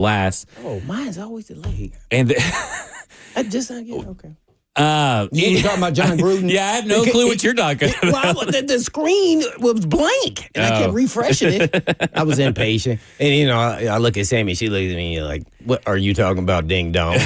last. Oh, mine's always delayed. And I just not get okay. you were talking about John Gruden? Yeah, I have no clue what you're talking about. Well, the screen was blank, and I kept refreshing it. I was impatient. And, I look at Sammy. She looks at me like, what are you talking about, ding dong?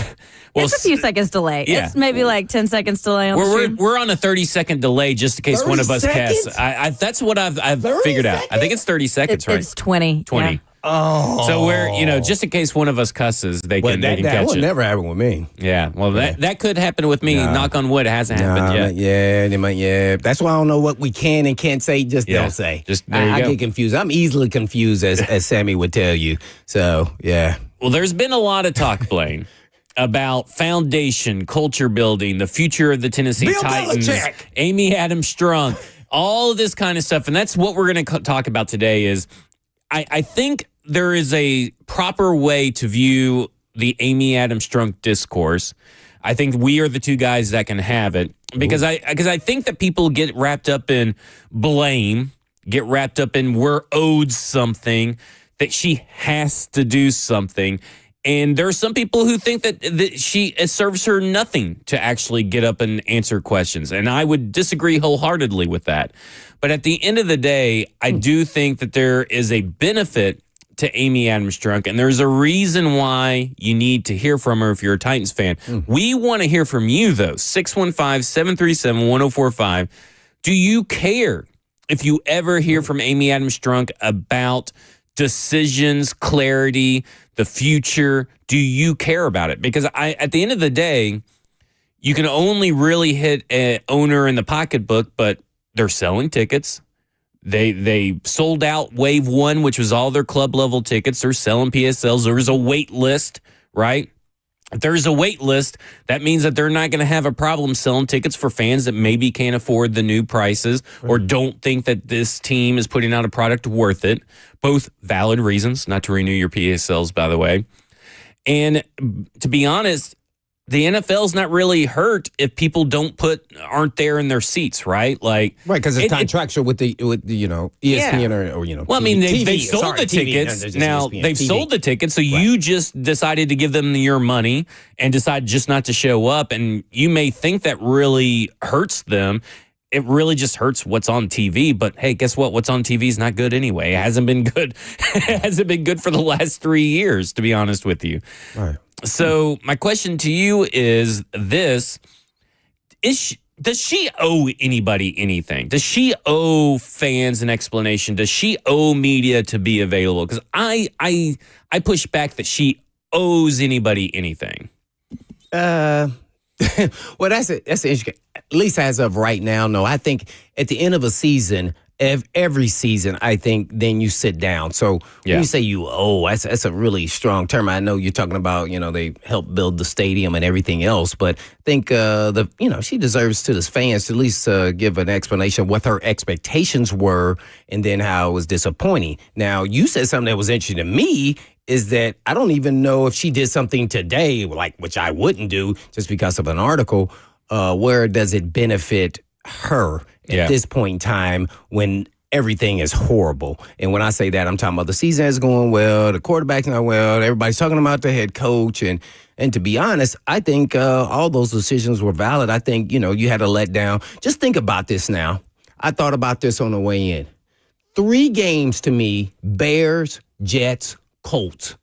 Well, it's a few seconds delay. Yeah. It's maybe like 10 seconds delay on the stream. We're on a 30-second delay just in case one of us casts. That's what I've figured out. I think it's 30 seconds, right? It's 20. 20. Yeah. Oh. So we're, just in case one of us cusses, they can catch that will it. never happen with me. Yeah, well, that could happen with me. Knock on wood, it hasn't happened yet. Yeah. That's why I don't know what we can and can't say. Just don't say. Just there you I go. get confused. I'm easily confused, as Sammy would tell you. So, yeah. Well, there's been a lot of talk, Blaine, about foundation, culture building, the future of the Tennessee Bill Titans, Belichick. Amy Adams Strunk, all of this kind of stuff. And that's what we're going to talk about today is I think there is a proper way to view the Amy Adams Strunk discourse. I think we are the two guys that can have it because I think that people get wrapped up in blame, get wrapped up in we're owed something, that she has to do something. And there are some people who think that it serves her nothing to actually get up and answer questions. And I would disagree wholeheartedly with that. But at the end of the day, I do think that there is a benefit to Amy Adams Strunk, and there's a reason why you need to hear from her if you're a Titans fan. We want to hear from you, though. 615-737-1045. Do you care if you ever hear from Amy Adams Strunk about decisions, clarity, the future? Do you care about it? Because at the end of the day, you can only really hit an owner in the pocketbook, but they're selling tickets. They sold out Wave 1, which was all their club level tickets. They're selling PSLs. There's a wait list, right? If there's a wait list, that means that they're not going to have a problem selling tickets for fans that maybe can't afford the new prices or don't think that this team is putting out a product worth it. Both valid reasons not to renew your PSLs, by the way. And to be honest, the NFL's not really hurt if people aren't there in their seats, right? Like, right, because it's contractual with the ESPN or Well, I mean, they've sold the tickets. Now they've sold the tickets, so you just decided to give them your money and decide just not to show up, and you may think that really hurts them. It really just hurts what's on TV. But hey, guess what? What's on TV is not good anyway. It hasn't been good. It hasn't been good for the last 3 years, to be honest with you. Right. So my question to you is this: does she owe anybody anything? Does she owe fans an explanation? Does she owe media to be available? Because I push back that she owes anybody anything. Well, that's interesting. At least as of right now, no. I think at the end of a season, every season, I think then you sit down. So when you say you owe, that's a really strong term. I know you're talking about, they helped build the stadium and everything else, but I think she deserves to the fans to at least give an explanation of what her expectations were and then how it was disappointing. Now, you said something that was interesting to me is that I don't even know if she did something today, like which I wouldn't do just because of an article. Where does it benefit her at this point in time when everything is horrible? And when I say that, I'm talking about the season is going well, the quarterback's not well, everybody's talking about the head coach. And to be honest, I think all those decisions were valid. I think, you had to let down. Just think about this now. I thought about this on the way in. 3 games to me, Bears, Jets, Colts.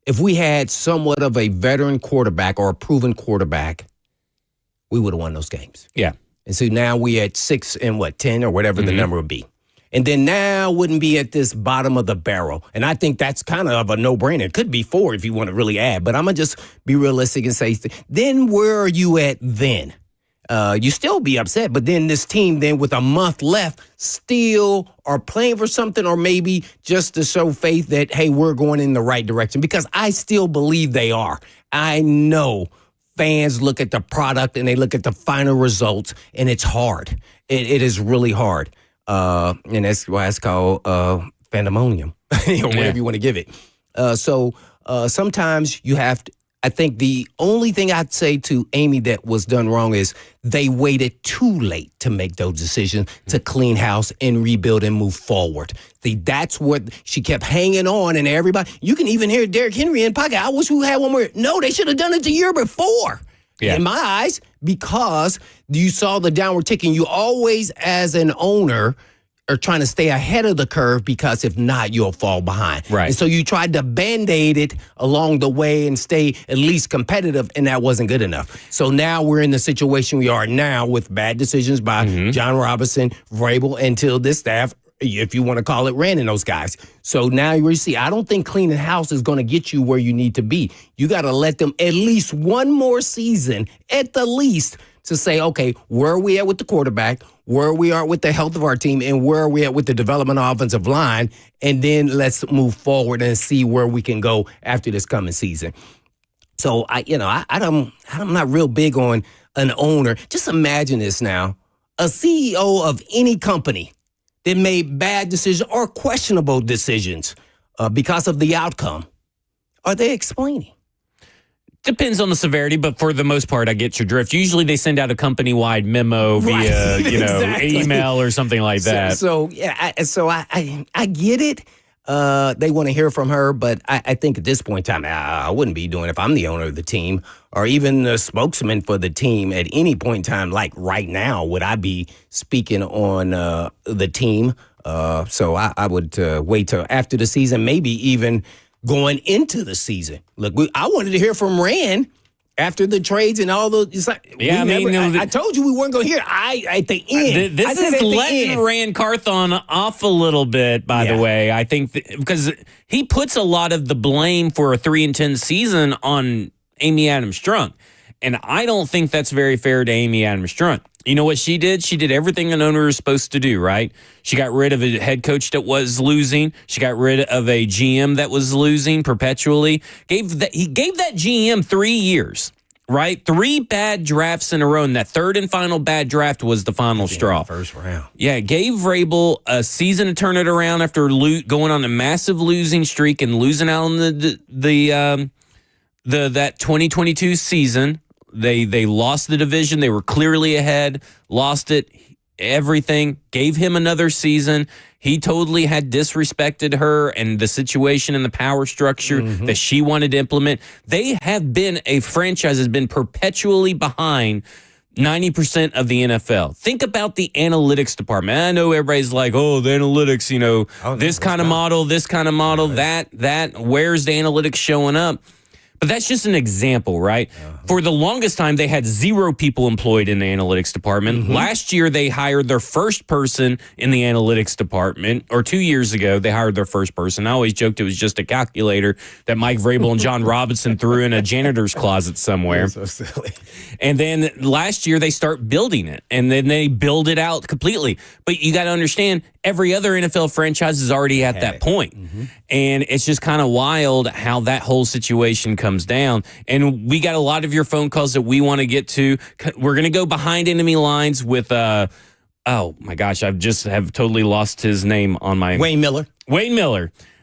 If we had somewhat of a veteran quarterback or a proven quarterback, we would have won those games. Yeah. And so now we at 6 and 10 or whatever the number would be. And then now wouldn't be at this bottom of the barrel. And I think that's kind of a no-brainer. It could be 4 if you want to really add. But I'm going to just be realistic and say, then where are you at then? You still be upset. But then this team then with a month left still are playing for something or maybe just to show faith that, hey, we're going in the right direction. Because I still believe they are. I know fans look at the product and they look at the final results, and it's hard. It is really hard. And that's why it's called pandemonium, or whatever you want to give it. So sometimes you have to, I think the only thing I'd say to Amy that was done wrong is they waited too late to make those decisions to clean house and rebuild and move forward. See, that's what she kept hanging on, and everybody, you can even hear Derrick Henry in pocket. I wish we had one more. No, they should have done it the year before. Yeah. In my eyes, because you saw the downward ticking. You always, as an owner, are trying to stay ahead of the curve, because if not, you'll fall behind. Right. And so you tried to Band-Aid it along the way and stay at least competitive, and that wasn't good enough. So now we're in the situation we are now with bad decisions by John Robinson, Vrabel, until this staff, if you want to call it, ran in those guys. So now you see, I don't think cleaning house is going to get you where you need to be. You got to let them at least one more season, at the least, to say, okay, where are we at with the quarterback, where we are with the health of our team, and where are we at with the development of offensive line, and then let's move forward and see where we can go after this coming season. So I'm not real big on an owner. Just imagine this now: a CEO of any company that made bad decisions or questionable decisions because of the outcome. Are they explaining? Depends on the severity, but for the most part, I get your drift. Usually they send out a company-wide memo via, exactly. Email or something like that. So I get it. They want to hear from her, but I think at this point in time, I wouldn't be doing it if I'm the owner of the team or even the spokesman for the team at any point in time. Like right now, would I be speaking on the team? So I would wait till after the season, maybe even going into the season. Look, I wanted to hear from Rand after the trades and all those. It's like, I told you we weren't going to hear. At the end. This is letting Rand Carthon off a little bit, by the way. I think because he puts a lot of the blame for a 3-10 season on Amy Adams Strunk. And I don't think that's very fair to Amy Adams Strunk. You know what she did? She did everything an owner is supposed to do, right? She got rid of a head coach that was losing. She got rid of a GM that was losing perpetually. He gave that GM 3 years, right? 3 bad drafts in a row, and that third and final bad draft was the final straw. First round. Yeah, gave Vrabel a season to turn it around after going on a massive losing streak and losing out on that 2022 season. They lost the division. They were clearly ahead, lost it, everything, gave him another season. He totally had disrespected her and the situation and the power structure that she wanted to implement. A franchise has been perpetually behind 90% of the NFL. Think about the analytics department. I know everybody's like, oh, the analytics, this kind of model, that, where's the analytics showing up? But that's just an example, right? For the longest time, they had 0 people employed in the analytics department. Last year, they hired their first person in the analytics department, or 2 years ago, they hired their first person. I always joked it was just a calculator that Mike Vrabel and John Robinson threw in a janitor's closet somewhere. That's so silly. And then last year, they start building it, and then they build it out completely. But you got to understand, every other NFL franchise is already at that point. And it's just kind of wild how that whole situation comes down. And we got a lot of your phone calls that we want to get to. We're going to go behind enemy lines with, oh my gosh, have totally lost his name on my... Wayne Miller.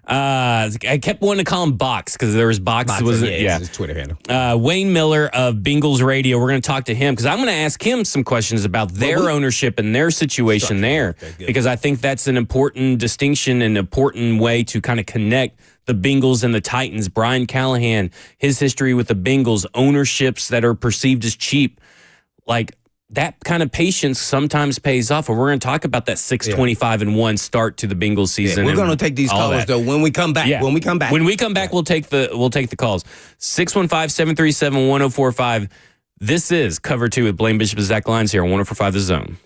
I kept wanting to call him Box because there was Box. His Twitter handle. Wayne Miller of Bengals Radio. We're going to talk to him because I'm going to ask him some questions about their ownership and their situation there, because I think that's an important distinction and important way to kind of connect the Bengals and the Titans. Brian Callahan, his history with the Bengals, ownerships that are perceived as cheap, like that kind of patience sometimes pays off. And we're going to talk about that 6-25-1 start to the Bengals season. We're going to take these callers though when we come back. When we come back, we'll take the calls. 615-737-1045. This is Cover 2 with Blaine Bishop and Zach Lyons here on 104.5 The Zone.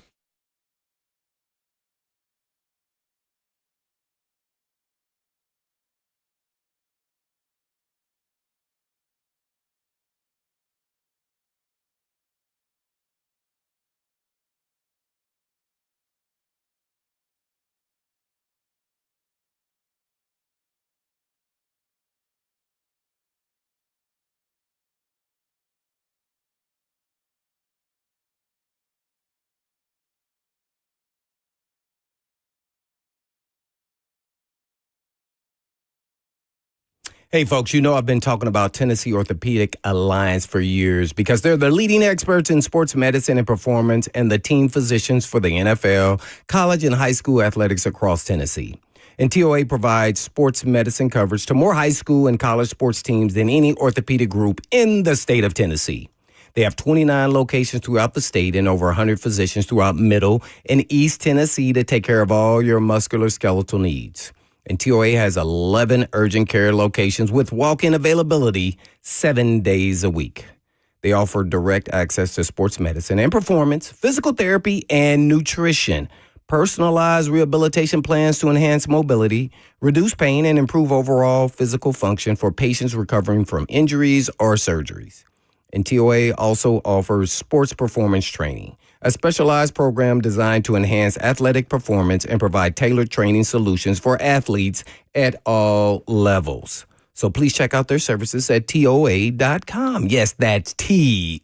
Hey, folks, you know I've been talking about Tennessee Orthopedic Alliance for years because they're the leading experts in sports medicine and performance and the team physicians for the NFL, college, and high school athletics across Tennessee. And TOA provides sports medicine coverage to more high school and college sports teams than any orthopedic group in the state of Tennessee. They have 29 locations throughout the state and over 100 physicians throughout Middle and East Tennessee to take care of all your musculoskeletal needs. And TOA has 11 urgent care locations with walk-in availability 7 days a week. They offer direct access to sports medicine and performance, physical therapy, and nutrition, personalized rehabilitation plans to enhance mobility, reduce pain, and improve overall physical function for patients recovering from injuries or surgeries. And TOA also offers sports performance training, a specialized program designed to enhance athletic performance and provide tailored training solutions for athletes at all levels. So please check out their services at TOA.com. Yes, that's TOA.com.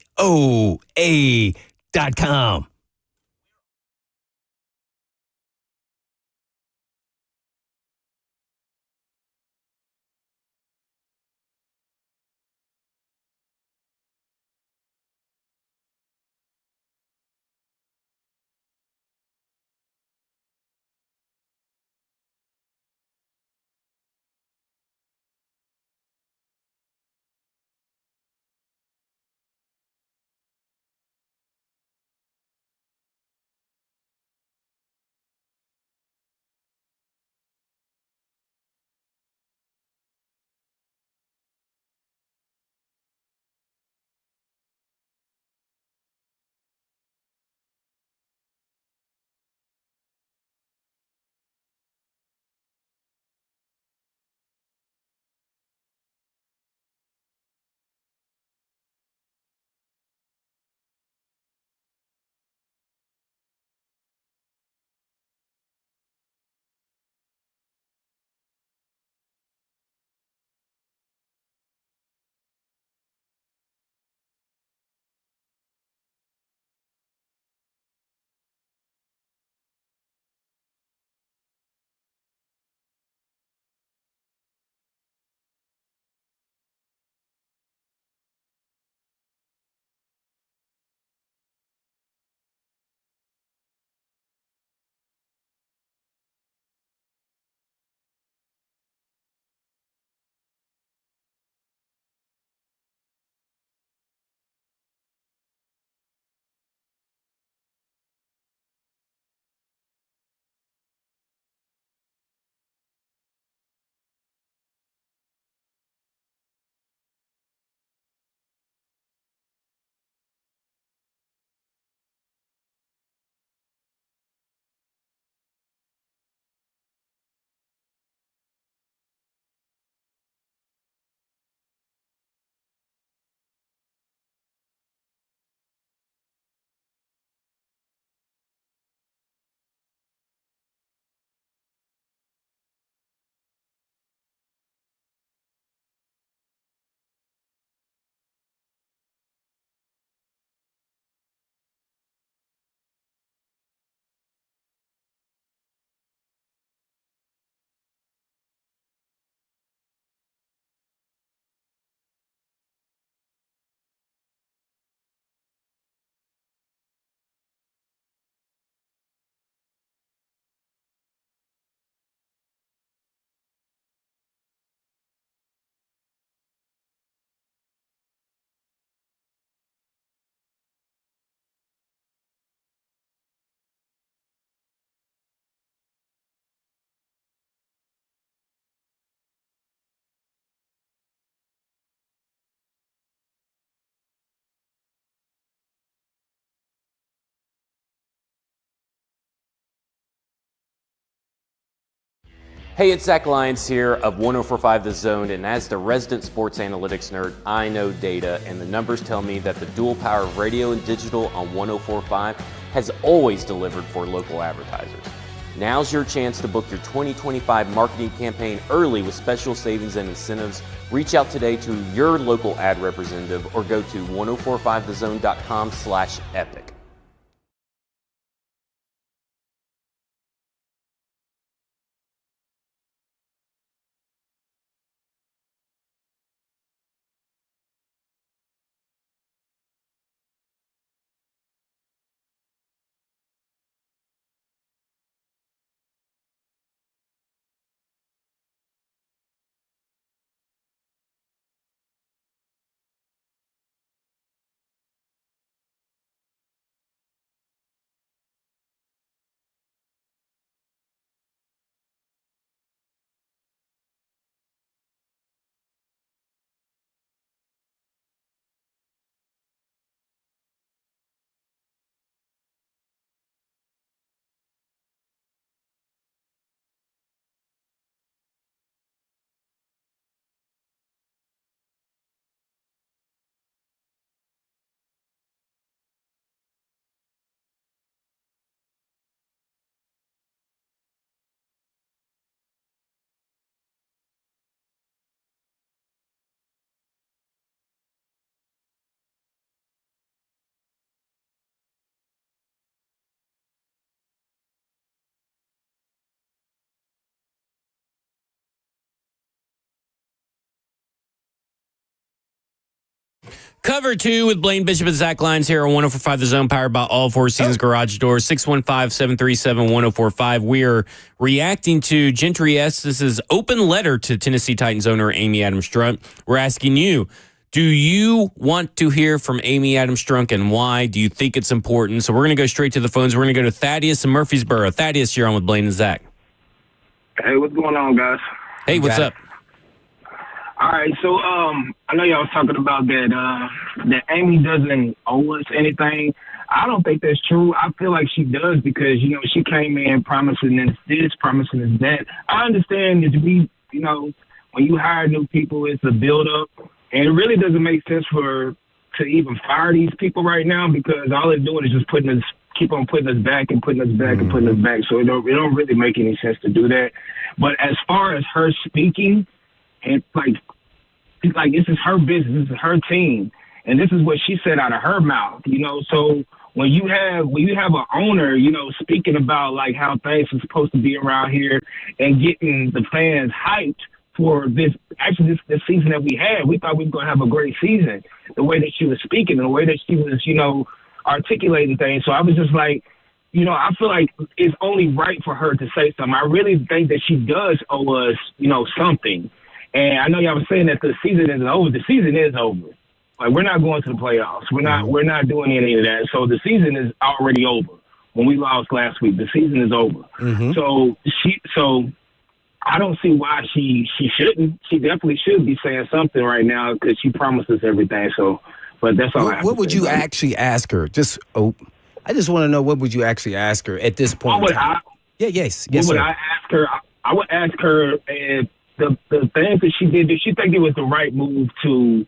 Hey, it's Zach Lyons here of 1045 The Zone, and as the resident sports analytics nerd, I know data, and the numbers tell me that the dual power of radio and digital on 1045 has always delivered for local advertisers. Now's your chance to book your 2025 marketing campaign early with special savings and incentives. Reach out today to your local ad representative or go to 1045thezone.com/epic. Cover 2 with Blaine Bishop and Zach Lyons here on 104.5 The Zone, powered by All Four Seasons Garage Doors, 615-737-1045. We are reacting to Gentry S. This is open letter to Tennessee Titans owner Amy Adams Strunk. We're asking you, do you want to hear from Amy Adams Strunk, and why? Do you think it's important? So we're going to go straight to the phones. We're going to go to Thaddeus in Murfreesboro. Thaddeus, you're on with Blaine and Zach. Hey, what's going on, guys? Hey, what's up? All right, so I know y'all was talking about that Amy doesn't owe us anything. I don't think that's true. I feel like she does because, she came in promising us this, promising us that. I understand that when you hire new people, it's a build-up. And it really doesn't make sense to even fire these people right now because all they're doing is just keep on putting us back and putting us back and putting us back. So it don't really make any sense to do that. But as far as her speaking, and this is her business, this is her team, and this is what she said out of her mouth, So when you have an owner, speaking about like how things are supposed to be around here and getting the fans hyped for this season that we had, we thought we were going to have a great season. The way that she was speaking, the way that she was, articulating things. So I was just like, I feel like it's only right for her to say something. I really think that she does owe us, something. And I know y'all was saying that the season isn't over. The season is over. Like, we're not going to the playoffs. We're not doing any of that. So the season is already over. When we lost last week, the season is over. Mm-hmm. So I don't see why she shouldn't. She definitely should be saying something right now because she promised us everything. So, but that's all. What would you actually ask her? I just want to know, what would you actually ask her at this point? Yes. What would I ask her? I would ask her if the things that she did she think it was the right move to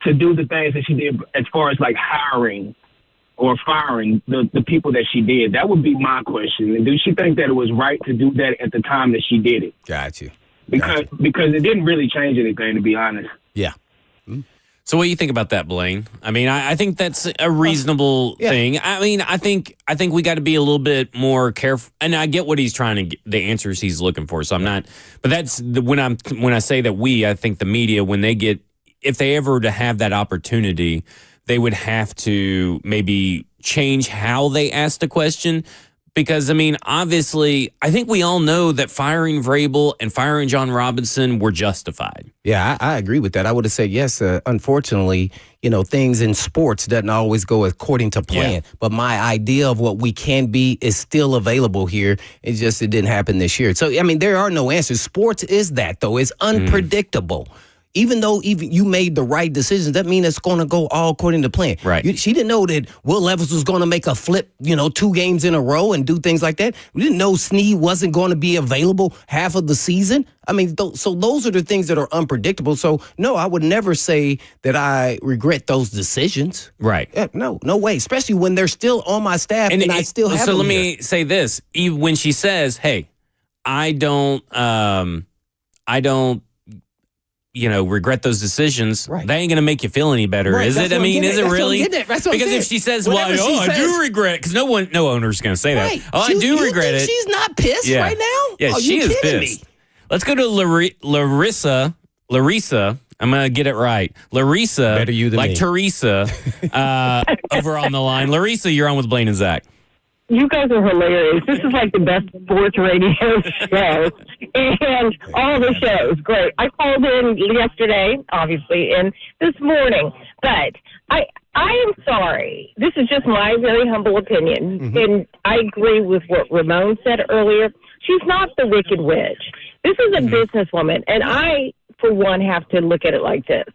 do the things that she did as far as like hiring or firing the people that she did? That would be my question. And do she think that it was right to do that at the time that she did it? Got you. Because it didn't really change anything, to be honest. Yeah. So what do you think about that, Blaine? I mean, I think that's a reasonable thing. I mean, I think we got to be a little bit more careful. And I get what he's trying to get, the answers he's looking for. So I'm not. But that's when I say that I think the media, if they ever to have that opportunity, they would have to maybe change how they ask the question. Because, I mean, obviously, I think we all know that firing Vrabel and firing John Robinson were justified. Yeah, I agree with that. I would have said yes. Unfortunately, things in sports doesn't always go according to plan. Yeah. But my idea of what we can be is still available here. It didn't happen this year. So, I mean, there are no answers. Sports is that, though. It's unpredictable. Even though you made the right decisions, that means it's going to go all according to plan. Right. She didn't know that Will Levis was going to make a flip, 2 games in a row and do things like that. We didn't know Snead wasn't going to be available half of the season. I mean, so those are the things that are unpredictable. So, no, I would never say that I regret those decisions. Right. No way, especially when they're still on my staff and I still have them. So let me say this. When she says, hey, I don't regret those decisions. Right. That ain't going to make you feel any better, right, is it? I mean, is it really? Because if she says, I do regret it, because no owner's going to say that. I do regret it. She's not pissed right now? Yeah, she is pissed. Let's go to Larissa. I'm going to get it right. Larissa, better you than like me. Teresa, over on the line. Larissa, you're on with Blaine and Zach. You guys are hilarious. This is like the best sports radio show. And all the shows, great. I called in yesterday, obviously, and this morning. But I am sorry. This is just my very humble opinion. Mm-hmm. And I agree with what Ramon said earlier. She's not the Wicked Witch. This is a businesswoman. And I, for one, have to look at it like this.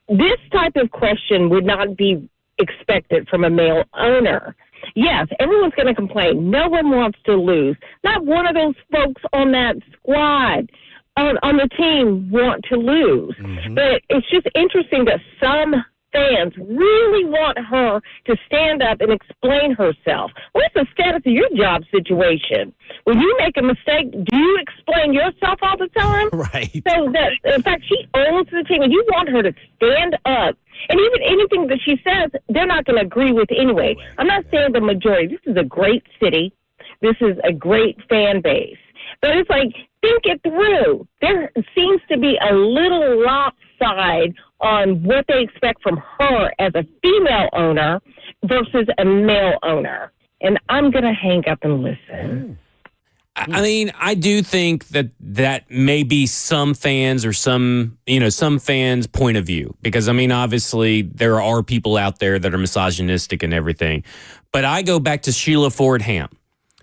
This type of question would not be expected from a male owner. Yes, everyone's going to complain. No one wants to lose. Not one of those folks on that squad, on the team, want to lose. Mm-hmm. But it's just interesting that some fans really want her to stand up and explain herself. What's the status of your job situation? When you make a mistake, do you explain yourself all the time? Right. So that, in fact, she owns the team, and you want her to stand up. And even anything that she says, they're not going to agree with anyway. I'm not saying the majority. This is a great city. This is a great fan base. But it's like, think it through. There seems to be a little lopside on what they expect from her as a female owner versus a male owner. And I'm going to hang up and listen. I mean, I do think that may be some fans or some fans' point of view. Because, I mean, obviously, there are people out there that are misogynistic and everything. But I go back to Sheila Ford Hamp,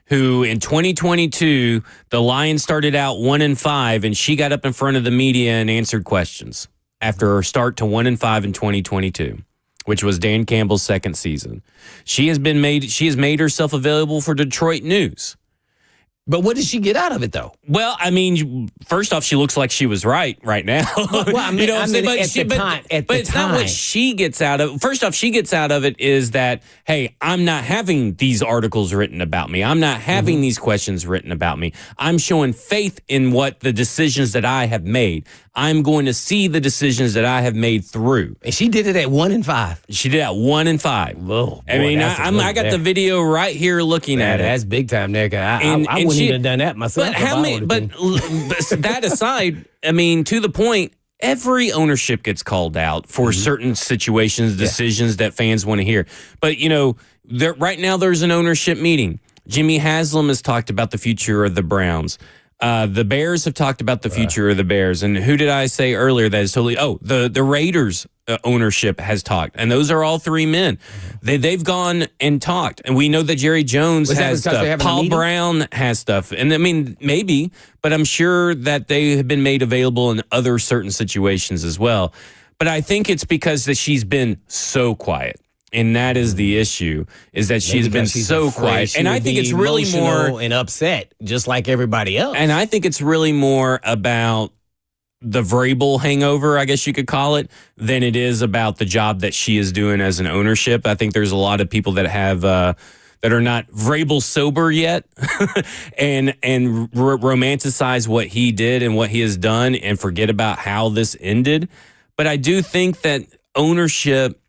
who in 2022, the Lions started out 1-5, and she got up in front of the media and answered questions after her start to 1-5 in 2022, which was Dan Campbell's second season. She has made herself available for Detroit News. But what did she get out of it, though? Well, I mean, first off, she looks like she was right now. Well, I mean, at the it's time. not what she gets out of. First off, she gets out of it is that, hey, I'm not having these articles written about me. I'm not having these questions written about me. I'm showing faith in what the decisions that I have made. I'm going to see the decisions that I have made through. And she did it at 1-5. She did it at 1-5. Whoa, I mean, I got the video right here looking at it. That's big time there. I wouldn't even have done that myself. But that aside, I mean, to the point, every ownership gets called out for certain situations, decisions that fans want to hear. But, right now there's an ownership meeting. Jimmy Haslam has talked about the future of the Browns. The Bears have talked about the future of the Bears. And who did I say earlier that is totally... the Raiders ownership has talked. And those are all three men. They've gone and talked. And we know that Jerry Jones has stuff. Paul Brown has stuff. And I mean, maybe, but I'm sure that they have been made available in other certain situations as well. But I think it's because that she's been so quiet. And that is the issue, is that she's been so quiet. And I think it's really more... and upset, just like everybody else. And I think it's really more about the Vrabel hangover, I guess you could call it, than it is about the job that she is doing as an ownership. I think there's a lot of people that have... that are not Vrabel sober yet and romanticize what he did and what he has done and forget about how this ended. But I do think that ownership...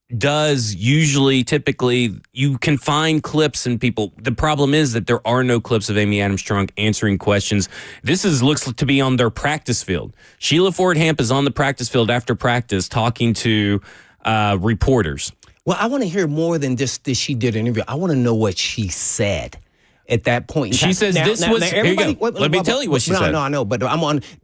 typically you can find clips and people. The problem is that there are no clips of Amy Adams Strunk answering questions. This looks to be on their practice field. Sheila Ford Hamp is on the practice field after practice talking to reporters. Well, I want to hear more than just that she did an interview. I want to know what she said at that point in time. She says let me tell you what she said. No, I know, but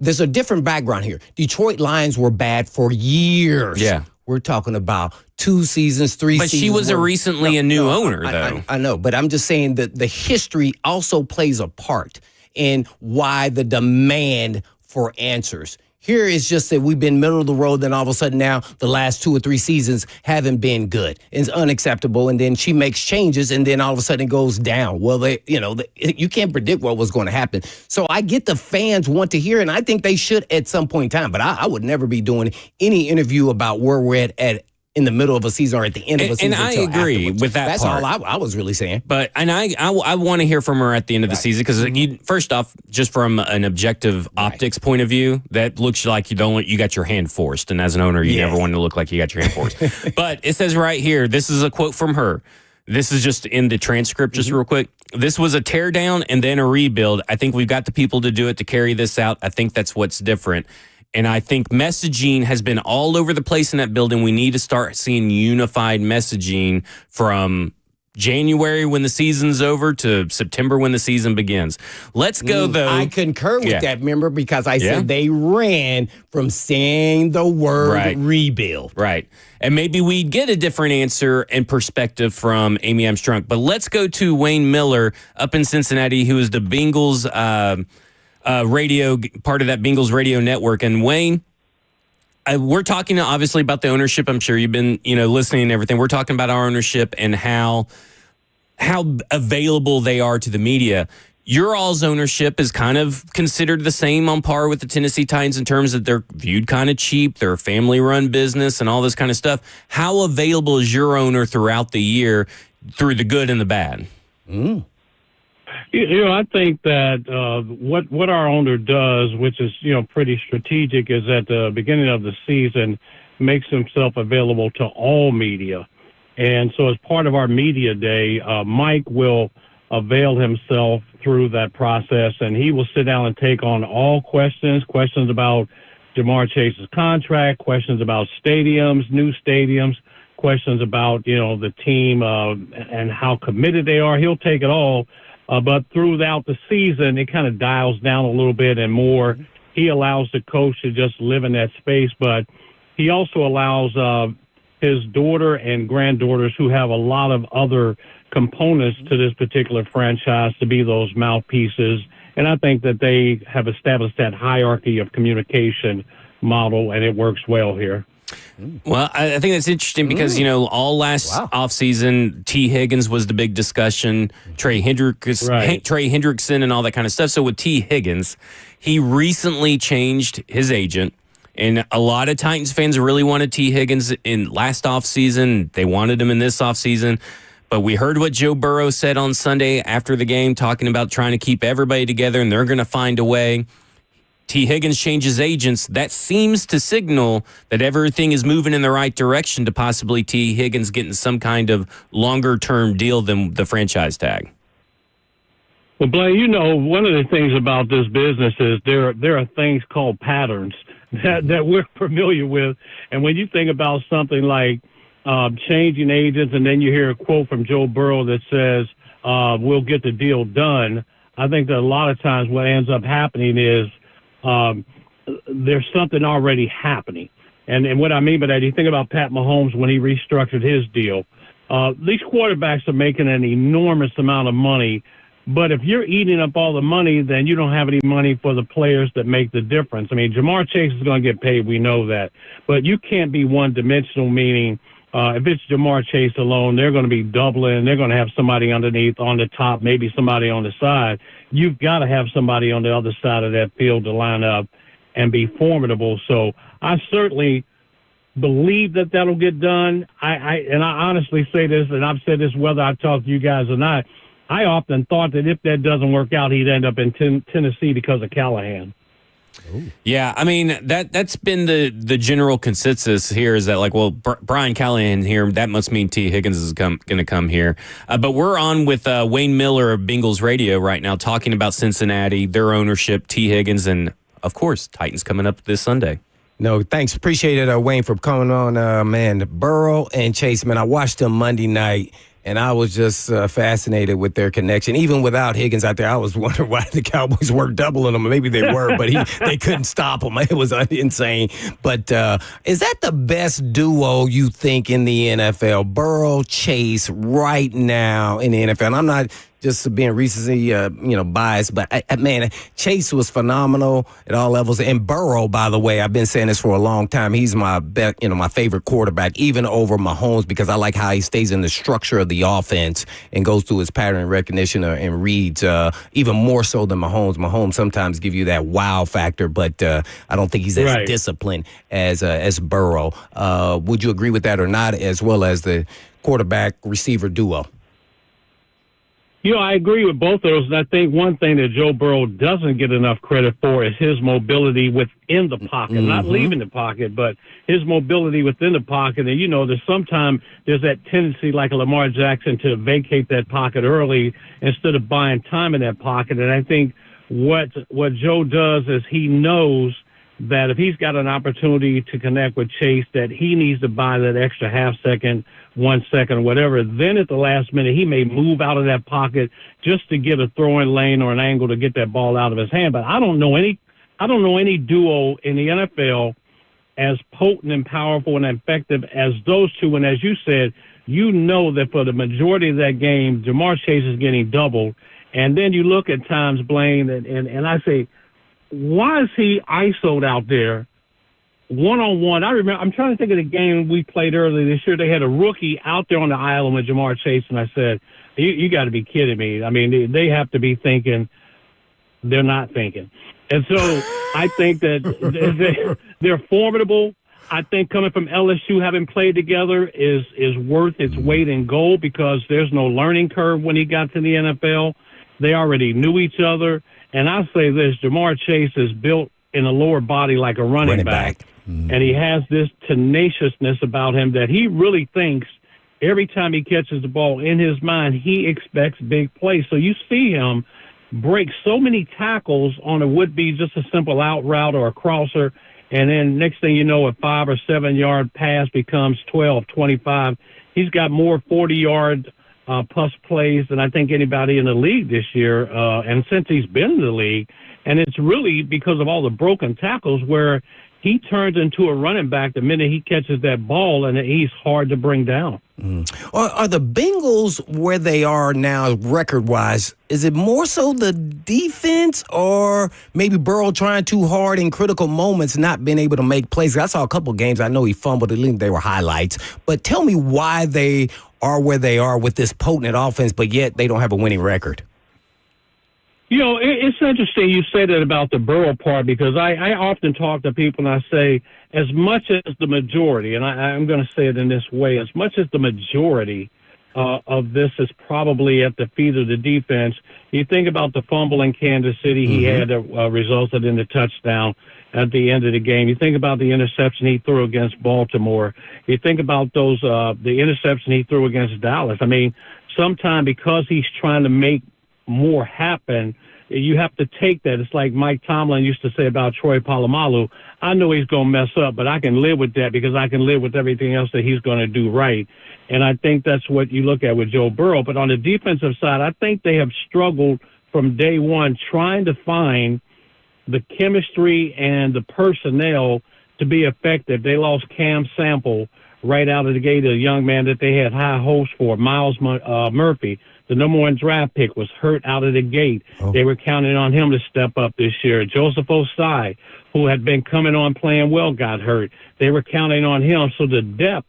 there's a different background here. Detroit Lions were bad for years. Yeah. We're talking about 2 seasons, 3 seasons. But she was recently a new owner, though. I know, but I'm just saying that the history also plays a part in why the demand for answers. Here is just that we've been middle of the road, then all of a sudden now the last 2 or 3 seasons haven't been good. It's unacceptable, and then she makes changes, and then all of a sudden it goes down. Well, you can't predict what was going to happen. So I get the fans want to hear, and I think they should at some point in time. But I would never be doing any interview about where we're at in the middle of a season or at the end of a season. And I agree with that That's part. all I was really saying. But I want to hear from her at the end of the season because first off, just from an objective optics point of view, that looks like you got your hand forced. And as an owner, you never want to look like you got your hand forced. But it says right here, this is a quote from her. This is just in the transcript, just real quick. This was a teardown and then a rebuild. I think we've got the people to do it to carry this out. I think that's what's different. And I think messaging has been all over the place in that building. We need to start seeing unified messaging from January when the season's over to September when the season begins. Let's go, though. I concur with that, remember, because I said they ran from saying the word rebuild. Right. And maybe we'd get a different answer and perspective from Amy Adams Strunk. But let's go to Wayne Miller up in Cincinnati, who is the Bengals radio, part of that Bengals radio network. And Wayne, we're talking obviously about the ownership. I'm sure you've been, listening and everything. We're talking about our ownership and how available they are to the media. Your all's ownership is kind of considered the same on par with the Tennessee Titans in terms that they're viewed kind of cheap. They're a family-run business and all this kind of stuff. How available is your owner throughout the year through the good and the bad? I think that what our owner does, which is pretty strategic, is at the beginning of the season makes himself available to all media, and so as part of our media day, Mike will avail himself through that process, and he will sit down and take on all questions about Jamar Chase's contract, questions about stadiums, new stadiums, questions about, the team and how committed they are. He'll take it all. But throughout the season, it kind of dials down a little bit and more. He allows the coach to just live in that space, but he also allows his daughter and granddaughters who have a lot of other components to this particular franchise to be those mouthpieces. And I think that they have established that hierarchy of communication model, and it works well here. Well, I think that's interesting because, all last offseason, T. Higgins was the big discussion, Trey Hendrickson and all that kind of stuff. So with T. Higgins, he recently changed his agent. And a lot of Titans fans really wanted T. Higgins in last offseason. They wanted him in this offseason. But we heard what Joe Burrow said on Sunday after the game, talking about trying to keep everybody together, and they're going to find a way. T. Higgins changes agents. That seems to signal that everything is moving in the right direction to possibly T. Higgins getting some kind of longer-term deal than the franchise tag. Well, Blaine, one of the things about this business is there are things called patterns that we're familiar with. And when you think about something like changing agents, and then you hear a quote from Joe Burrow that says, we'll get the deal done, I think that a lot of times what ends up happening is there's something already happening. And what I mean by that, you think about Pat Mahomes when he restructured his deal. These quarterbacks are making an enormous amount of money, but if you're eating up all the money, then you don't have any money for the players that make the difference. I mean, Jamar Chase is going to get paid. We know that. But you can't be one-dimensional, meaning if it's Jamar Chase alone, they're going to be doubling. They're going to have somebody underneath on the top, maybe somebody on the side. You've got to have somebody on the other side of that field to line up and be formidable. So I certainly believe that that'll get done. I honestly say this, and I've said this whether I talk to you guys or not, I often thought that if that doesn't work out, he'd end up in Tennessee because of Callahan. Ooh. Yeah, I mean, that's been the general consensus here is that, Brian Callahan here, that must mean T. Higgins is going to come here. But we're on with Wayne Miller of Bengals Radio right now talking about Cincinnati, their ownership, T. Higgins, and, of course, Titans coming up this Sunday. No, thanks. Appreciate it, Wayne, for coming on. Man, Burrow and Chase, man, I watched them Monday night. And I was just fascinated with their connection. Even without Higgins out there, I was wondering why the Cowboys weren't doubling them. Maybe they were, but they couldn't stop him. It was insane. But is that the best duo you think in the NFL? Burrow, Chase, right now in the NFL. And I'm not just being recency, biased, but man, Chase was phenomenal at all levels. And Burrow, by the way, I've been saying this for a long time. He's my my favorite quarterback, even over Mahomes, because I like how he stays in the structure of the offense and goes through his pattern recognition and reads even more so than Mahomes. Mahomes sometimes give you that wow factor, but I don't think he's as disciplined as Burrow. Would you agree with that or not, as well as the quarterback receiver duo? I agree with both of those, and I think one thing that Joe Burrow doesn't get enough credit for is his mobility within the pocket, not leaving the pocket, but his mobility within the pocket. And, there's that tendency, like a Lamar Jackson, to vacate that pocket early instead of buying time in that pocket. And I think what Joe does is he knows that if he's got an opportunity to connect with Chase, that he needs to buy that extra half second, 1 second, or whatever. Then at the last minute, he may move out of that pocket just to get a throwing lane or an angle to get that ball out of his hand. But I don't know any duo in the NFL as potent and powerful and effective as those two. And as you said, that for the majority of that game, Jamar Chase is getting doubled. And then you look at times, Blaine, and I say, why is he ISO'd out there one-on-one? I remember, I'm trying to think of the game we played earlier this year. They had a rookie out there on the island with Jamar Chase, and I said, you got to be kidding me. I mean, they have to be thinking they're not thinking. And so I think that they're formidable. I think coming from LSU, having played together, is worth its weight in gold because there's no learning curve when he got to the NFL. They already knew each other. And I'll say this, Jamar Chase is built in a lower body like a running back. And he has this tenaciousness about him that he really thinks every time he catches the ball in his mind, he expects big plays. So you see him break so many tackles on a would-be just a simple out route or a crosser, And then next thing you know, a 5 or 7 yard pass becomes 12, 25. He's got more 40-yard plus plays than I think anybody in the league this year. And since he's been in the league, and it's really because of all the broken tackles where he turns into a running back the minute he catches that ball, and he's hard to bring down. Are the Bengals where they are now record-wise, is it more so the defense or maybe Burrow trying too hard in critical moments, not being able to make plays? I saw a couple games. I know he fumbled. At least they were highlights. But tell me why they are where they are with this potent offense, but yet they don't have a winning record. You know, it's interesting you say that about the Burrow part, because I often talk to people and I say, as much as the majority, and I'm going to say it in this way, as much as the majority of this is probably at the feet of the defense, you think about the fumble in Kansas City, he had resulted in the touchdown at the end of the game. You think about the interception he threw against Baltimore. You think about those the interception he threw against Dallas. I mean, sometimes because he's trying to make more happen, you have to take that. It's like Mike Tomlin used to say about Troy Polamalu. I know he's going to mess up, but I can live with that because I can live with everything else that he's going to do right. And I think that's what you look at with Joe Burrow. But on the defensive side, I think they have struggled from day one trying to find the chemistry and the personnel to be effective. They lost Cam Sample right out of the gate, a young man that they had high hopes for. Miles Murphy, the number 1 draft pick, was hurt out of the gate. They were counting on him to step up this year. Joseph Osai, who had been coming on playing well, got hurt. They were counting on him. So the depth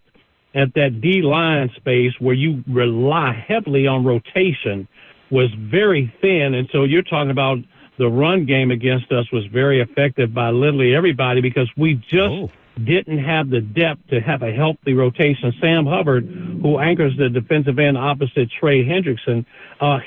at that D-line space where you rely heavily on rotation was very thin. And so you're talking about the run game against us was very effective by literally everybody because we just didn't have the depth to have a healthy rotation. Sam Hubbard, who anchors the defensive end opposite Trey Hendrickson,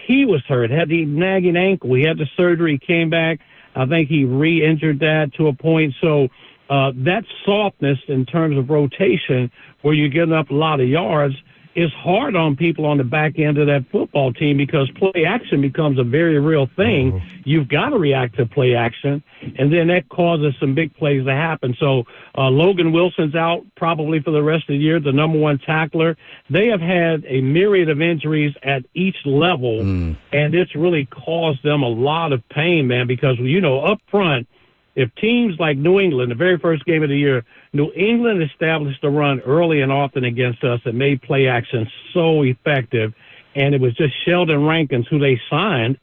he was hurt, had the nagging ankle. He had the surgery, came back. I think he re-injured that to a point. So that softness in terms of rotation where you're getting up a lot of yards is hard on people on the back end of that football team because play action becomes a very real thing. You've got to react to play action, and then that causes some big plays to happen. So Logan Wilson's out probably for the rest of the year, the number 1 tackler. They have had a myriad of injuries at each level, and it's really caused them a lot of pain, man, because, you know, up front, if teams like New England, the very first game of the year, New England established a run early and often against us and made play action so effective. And it was just Sheldon Rankins, who they signed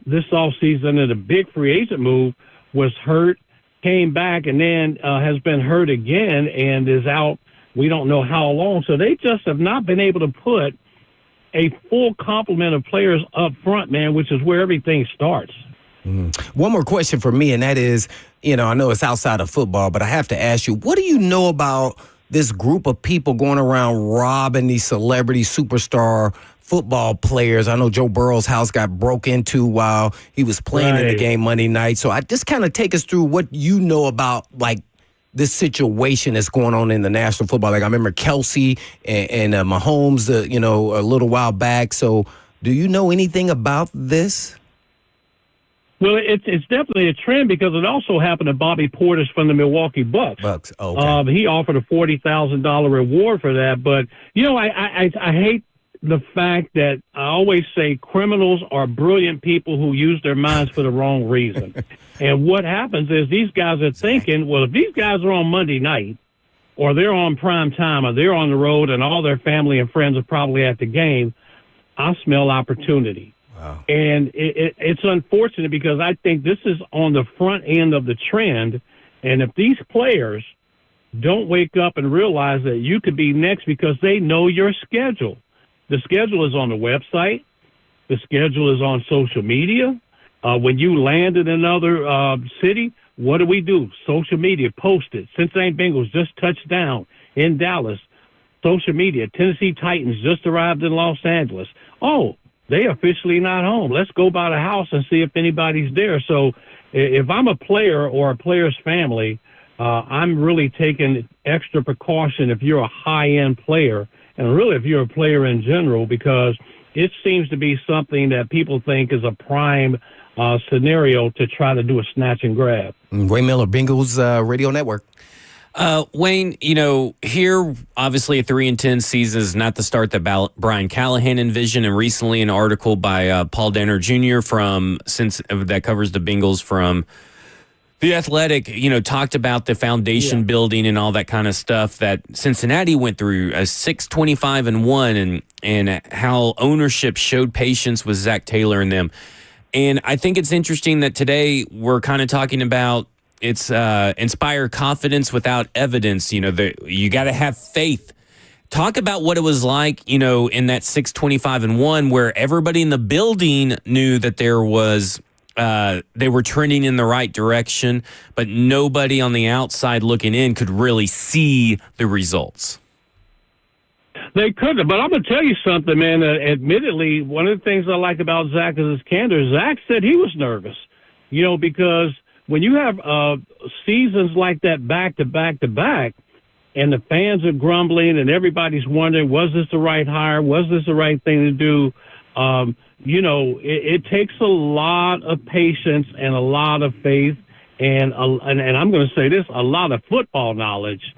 this offseason in a big free agent move, was hurt, came back, and then has been hurt again and is out we don't know how long. So they just have not been able to put a full complement of players up front, man, which is where everything starts. One more question for me, and that is, you know, I know it's outside of football, but I have to ask you, what do you know about this group of people going around robbing these celebrity superstar football players? I know Joe Burrow's house got broke into while he was playing in the game Monday night. So I just kind of take us through what you know about, like, this situation that's going on in the National Football League. I remember Kelsey and Mahomes, you know, a little while back. So do you know anything about this? Well, it's definitely a trend because it also happened to Bobby Portis from the Milwaukee Bucks. Okay. He offered a $40,000 reward for that. But, you know, I hate the fact that I always say criminals are brilliant people who use their minds for the wrong reason. And what happens is these guys are thinking, well, if these guys are on Monday night or they're on prime time or they're on the road and all their family and friends are probably at the game, I smell opportunity. Wow. And it's unfortunate because I think this is on the front end of the trend. And if these players don't wake up and realize that you could be next because they know your schedule. The schedule is on the website. The schedule is on social media. When you land in another city, what do? Social media, post it. Cincinnati Bengals just touched down in Dallas. Social media, Tennessee Titans just arrived in Los Angeles. Oh, they officially not home. Let's go by the house and see if anybody's there. So if I'm a player or a player's family, I'm really taking extra precaution if you're a high-end player and really if you're a player in general, because it seems to be something that people think is a prime scenario to try to do a snatch and grab. Wayne Miller, Bengals Radio Network. Wayne, here obviously a 3-10 season is not the start that Brian Callahan envisioned, and recently an article by Paul Danner Jr. that covers the Bengals from The Athletic, talked about the foundation building and all that kind of stuff that Cincinnati went through, a 6-25-1, and how ownership showed patience with Zach Taylor and them. And I think it's interesting that today we're kind of talking about it's inspire confidence without evidence. You got to have faith. Talk about what it was like, in that 6-25-1, where everybody in the building knew that there was they were trending in the right direction, but nobody on the outside looking in could really see the results. They couldn't, but I'm going to tell you something, man. Admittedly, one of the things I like about Zach is his candor. Zach said he was nervous, because when you have seasons like that back to back to back, and the fans are grumbling and everybody's wondering, was this the right hire? Was this the right thing to do? It takes a lot of patience and a lot of faith and I'm going to say this, a lot of football knowledge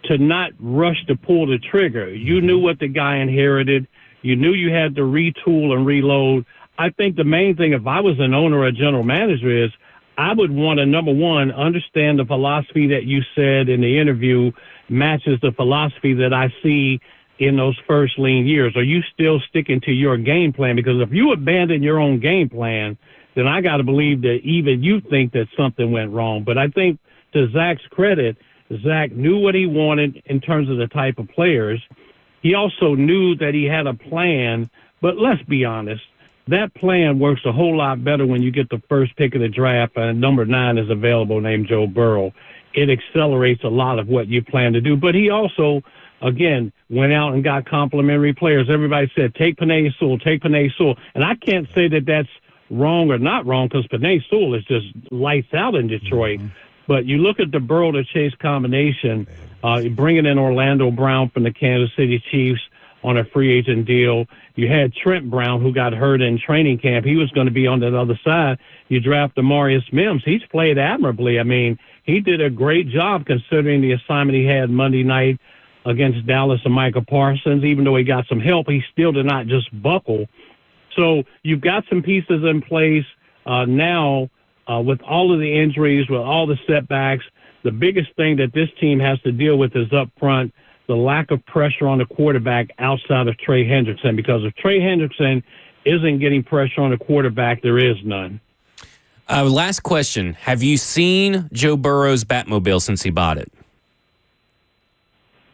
to not rush to pull the trigger. You knew what the guy inherited. You knew you had to retool and reload. I think the main thing, if I was an owner or a general manager, is I would want to, number one, understand the philosophy that you said in the interview matches the philosophy that I see in those first lean years. Are you still sticking to your game plan? Because if you abandon your own game plan, then I got to believe that even you think that something went wrong. But I think to Zach's credit, Zach knew what he wanted in terms of the type of players. He also knew that he had a plan, but let's be honest, that plan works a whole lot better when you get the first pick of the draft and number 9 is available named Joe Burrow. It accelerates a lot of what you plan to do. But he also, again, went out and got complimentary players. Everybody said, take Penei Sewell. And I can't say that that's wrong or not wrong because Penei Sewell is just lights out in Detroit. Mm-hmm. But you look at the Burrow to Chase combination, bringing in Orlando Brown from the Kansas City Chiefs on a free agent deal. You had Trent Brown, who got hurt in training camp. He was going to be on the other side. You draft Demarius Mims. He's played admirably. I mean, he did a great job considering the assignment he had Monday night against Dallas and Micah Parsons. Even though he got some help, he still did not just buckle. So you've got some pieces in place now with all of the injuries, with all the setbacks. The biggest thing that this team has to deal with is up front, the lack of pressure on the quarterback outside of Trey Hendrickson, because if Trey Hendrickson isn't getting pressure on the quarterback, there is none. Last question. Have you seen Joe Burrow's Batmobile since he bought it?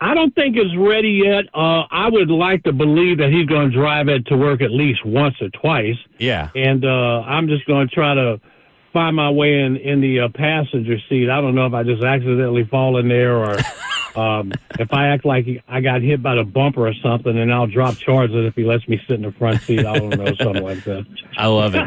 I don't think it's ready yet. I would like to believe that he's going to drive it to work at least once or twice. Yeah. And I'm just going to try to find my way in the passenger seat. I don't know if I just accidentally fall in there or if I act like I got hit by the bumper or something, and I'll drop charges if he lets me sit in the front seat. I don't know, something like that. I love it.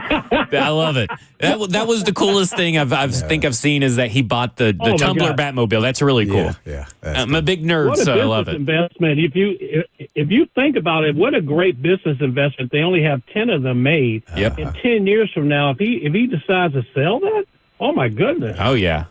I love it. That was the coolest thing I've seen is that he bought the Tumbler Batmobile. That's really cool. Yeah. I'm a big nerd, so I love it. Investment. If you think about it, what a great business investment. They only have 10 of them made. Yep. In 10 years from now, if he decides to sell that, oh my goodness. Oh yeah.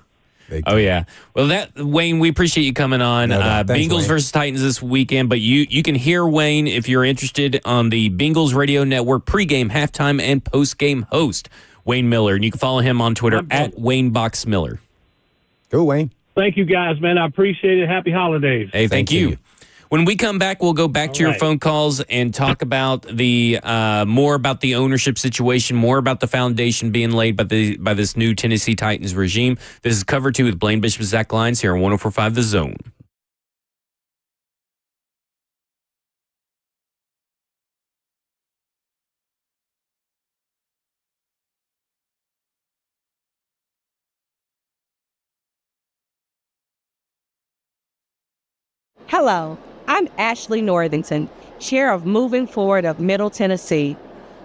Oh, yeah. Well, Wayne, we appreciate you coming on. Thanks, Bengals Wayne. Versus Titans this weekend, but you can hear Wayne if you're interested on the Bengals Radio Network pregame, halftime, and postgame host, Wayne Miller. And you can follow him on Twitter at WayneBoxMiller. Go, Wayne. Thank you, guys, man. I appreciate it. Happy holidays. Hey, thank you. When we come back, we'll go back to your phone calls and talk about the more about the ownership situation, more about the foundation being laid by this new Tennessee Titans regime. This is Cover 2 with Blaine Bishop, Zach Lyons here on 104.5 The Zone. Hello. I'm Ashley Northington, chair of Moving Forward of Middle Tennessee.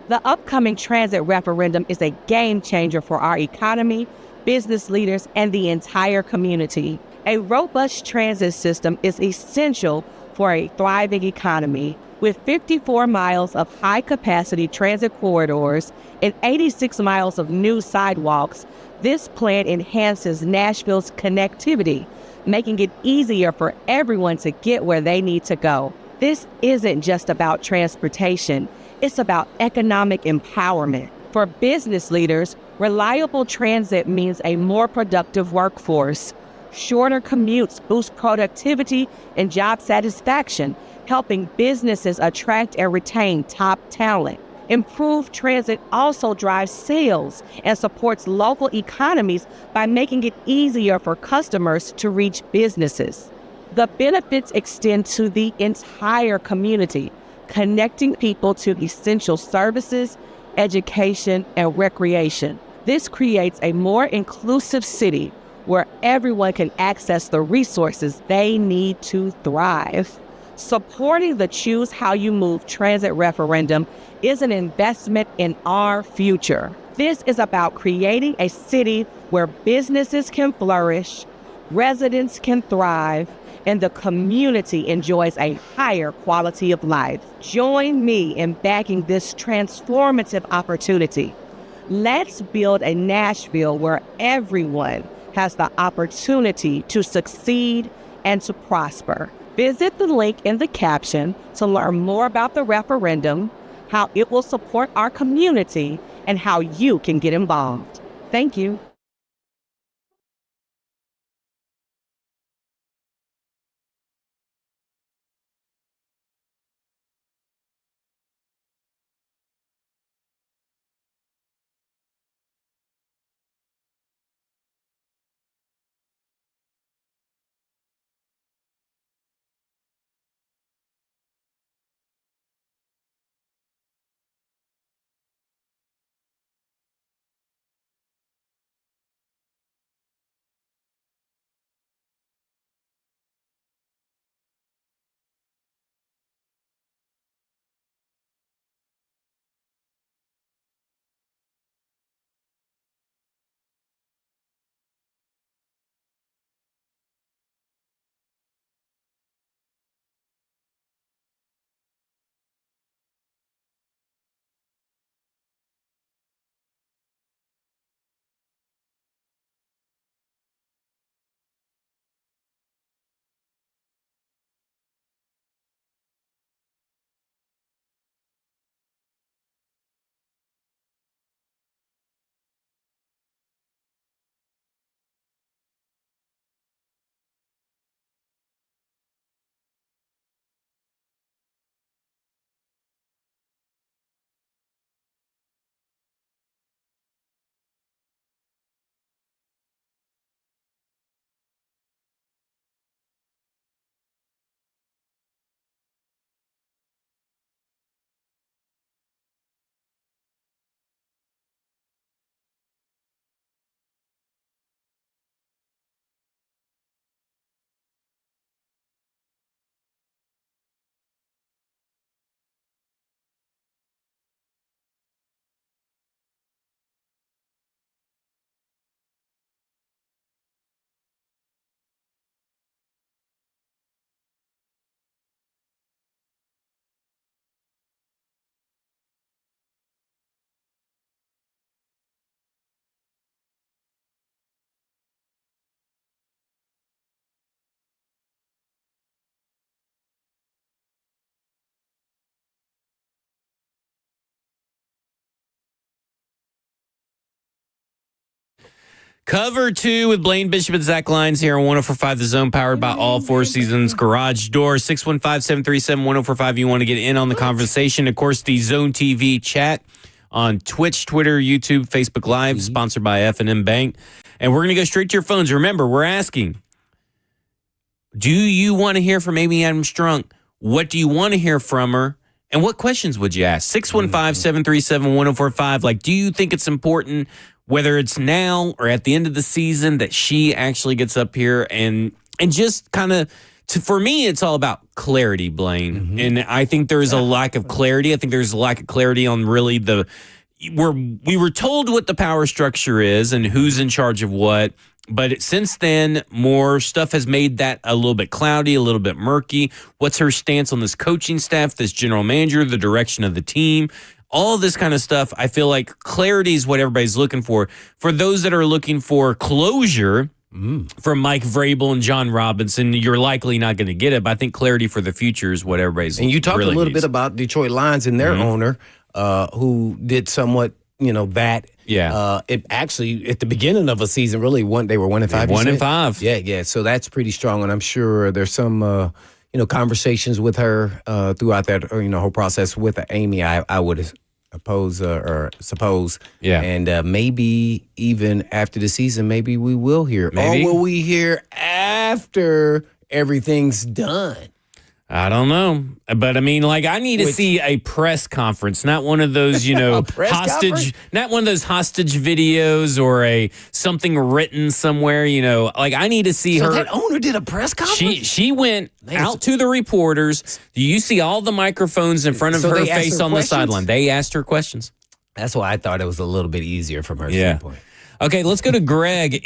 The upcoming transit referendum is a game changer for our economy, business leaders, and the entire community. A robust transit system is essential for a thriving economy. With 54 miles of high-capacity transit corridors and 86 miles of new sidewalks, this plan enhances Nashville's connectivity, making it easier for everyone to get where they need to go. This isn't just about transportation, it's about economic empowerment. For business leaders, reliable transit means a more productive workforce. Shorter commutes boost productivity and job satisfaction, helping businesses attract and retain top talent. Improved transit also drives sales and supports local economies by making it easier for customers to reach businesses. The benefits extend to the entire community, connecting people to essential services, education, and recreation. This creates a more inclusive city where everyone can access the resources they need to thrive. Supporting the Choose How You Move transit referendum is an investment in our future. This is about creating a city where businesses can flourish, residents can thrive, and the community enjoys a higher quality of life. Join me in backing this transformative opportunity. Let's build a Nashville where everyone has the opportunity to succeed and to prosper. Visit the link in the caption to learn more about the referendum, how it will support our community, and how you can get involved. Thank you. Cover 2 with Blaine Bishop and Zach Lyons here on 104.5 The Zone, powered by All Four Seasons Garage Door. 615-737-1045. You want to get in on the conversation. Of course, the Zone TV chat on Twitch, Twitter, YouTube, Facebook Live, sponsored by F&M Bank. And we're going to go straight to your phones. Remember, we're asking, do you want to hear from Amy Adams Strunk? What do you want to hear from her? And what questions would you ask? 615-737-1045. Like, do you think it's important, whether it's now or at the end of the season, that she actually gets up here and just kind of, for me, it's all about clarity, Blaine. And I think there's a lack of clarity. I think there's a lack of clarity on really we were told what the power structure is and who's in charge of what. But since then, more stuff has made that a little bit cloudy, a little bit murky. What's her stance on this coaching staff, this general manager, the direction of the team? All this kind of stuff, I feel like clarity is what everybody's looking for. For those that are looking for closure from Mike Vrabel and John Robinson, you're likely not going to get it. But I think clarity for the future is what everybody's And you talked really a little needs. bit about Detroit Lions and their owner, who did somewhat, that. Yeah. It actually, at the beginning of a season, really, they were 1-5. 1-5. Yeah. So that's pretty strong. And I'm sure there's some, conversations with her throughout that, whole process with Amy, I would suppose. Yeah. And maybe even after the season, maybe we will hear. Maybe. Or will we hear after everything's done? I don't know. But I mean, I need to see a press conference, not one of those, hostage, not one of those hostage videos or something written somewhere, I need to see her. So that owner did a press conference? She went out to the reporters. You see all the microphones in front of her face on the sideline. They asked her questions. That's why I thought it was a little bit easier from her standpoint. Okay, let's go to Greg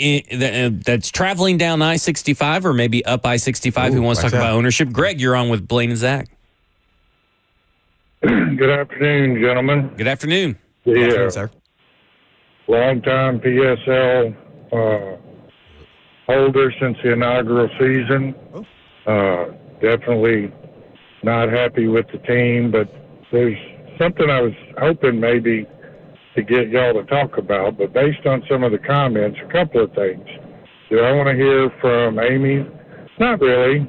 that's traveling down I-65 or maybe up I-65 who wants to talk about ownership. Greg, you're on with Blaine and Zach. Good afternoon, gentlemen. Good afternoon. Good afternoon, sir. Long-time PSL holder since the inaugural season. Definitely not happy with the team, but there's something I was hoping maybe to get y'all to talk about, but based on some of the comments, a couple of things. Do I want to hear from Amy? Not really.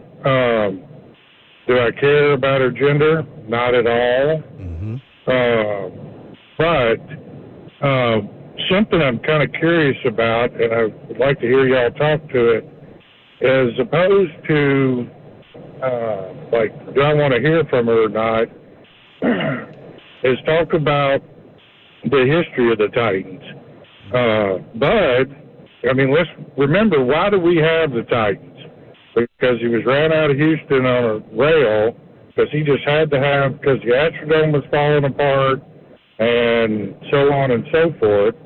Do I care about her gender? Not at all. But something I'm kind of curious about, and I would like to hear y'all talk to it, as opposed to, do I want to hear from her or not, is talk about the history of the Titans. But, let's remember, why do we have the Titans? Because he was ran out of Houston on a rail, because he just had to have, because the Astrodome was falling apart, and so on and so forth.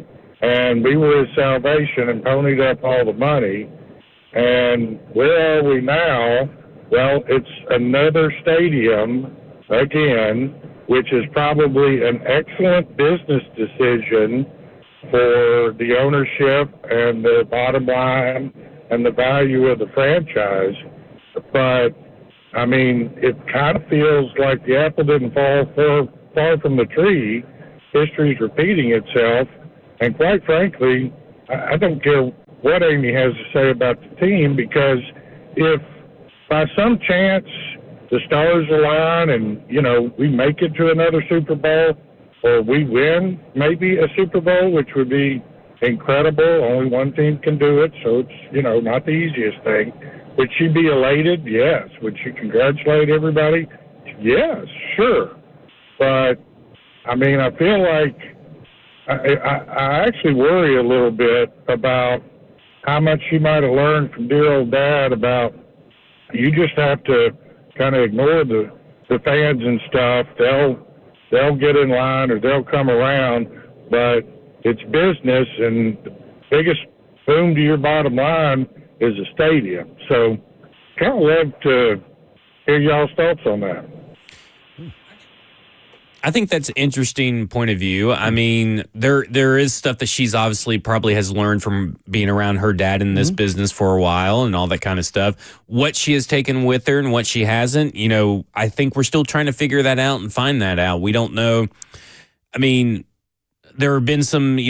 And we were his salvation and ponied up all the money. And where are we now? Well, it's another stadium, again, which is probably an excellent business decision for the ownership and the bottom line and the value of the franchise. But, it kind of feels like the apple didn't fall far from the tree. History's repeating itself. And quite frankly, I don't care what Amy has to say about the team, because if by some chance the stars align and, we make it to another Super Bowl, or we win maybe a Super Bowl, which would be incredible. Only one team can do it, so it's, not the easiest thing. Would she be elated? Yes. Would she congratulate everybody? Yes, sure. But, I feel like I actually worry a little bit about how much she might have learned from dear old Dad about you just have to kind of ignore the fans and stuff. They'll get in line or they'll come around, but it's business, and the biggest boom to your bottom line is a stadium. So kind of love to hear y'all's thoughts on that. I think that's an interesting point of view. There is stuff that she's obviously probably has learned from being around her dad in this business for a while and all that kind of stuff. What she has taken with her and what she hasn't, I think we're still trying to figure that out and find that out. We don't know. There have been some,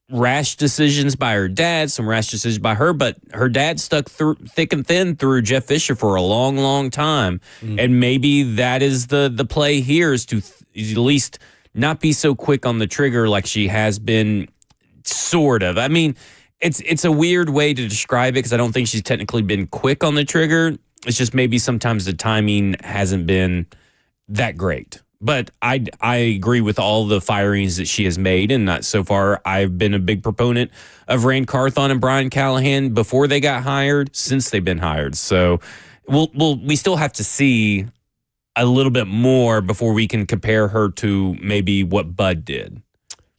rash decisions by her dad, some rash decisions by her, but her dad stuck through thick and thin through Jeff Fisher for a long, long time. And maybe that is the play here, is to at least not be so quick on the trigger like she has been, sort of. It's a weird way to describe it, because I don't think she's technically been quick on the trigger. It's just maybe sometimes the timing hasn't been that great. But I agree with all the firings that she has made, and so far I've been a big proponent of Rand Carthon and Brian Callahan before they got hired, since they've been hired. So we still have to see a little bit more before we can compare her to maybe what Bud did.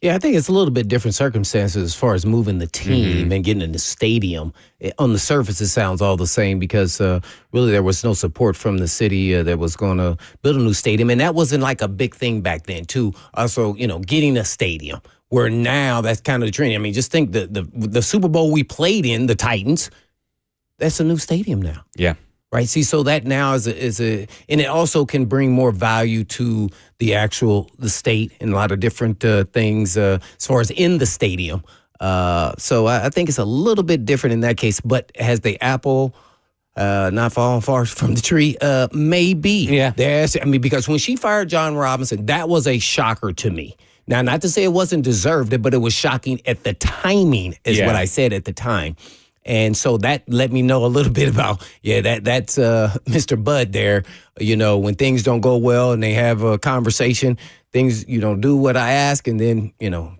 Yeah, I think it's a little bit different circumstances as far as moving the team and getting in the stadium. On the surface, it sounds all the same because really there was no support from the city that was going to build a new stadium. And that wasn't like a big thing back then, too. Also, getting a stadium where now that's kind of the trend. I mean, just think the Super Bowl we played in, the Titans, that's a new stadium now. Yeah. Right. See, so that now is and it also can bring more value to the state and a lot of different things as far as in the stadium. So I think it's a little bit different in that case. But has the apple not fallen far from the tree? Maybe. Yeah. Because when she fired John Robinson, that was a shocker to me. Now, not to say it wasn't deserved, but it was shocking at the timing, is what I said at the time. And so that let me know a little bit about, that's Mr. Bud there. When things don't go well and they have a conversation, things, do what I ask, and then,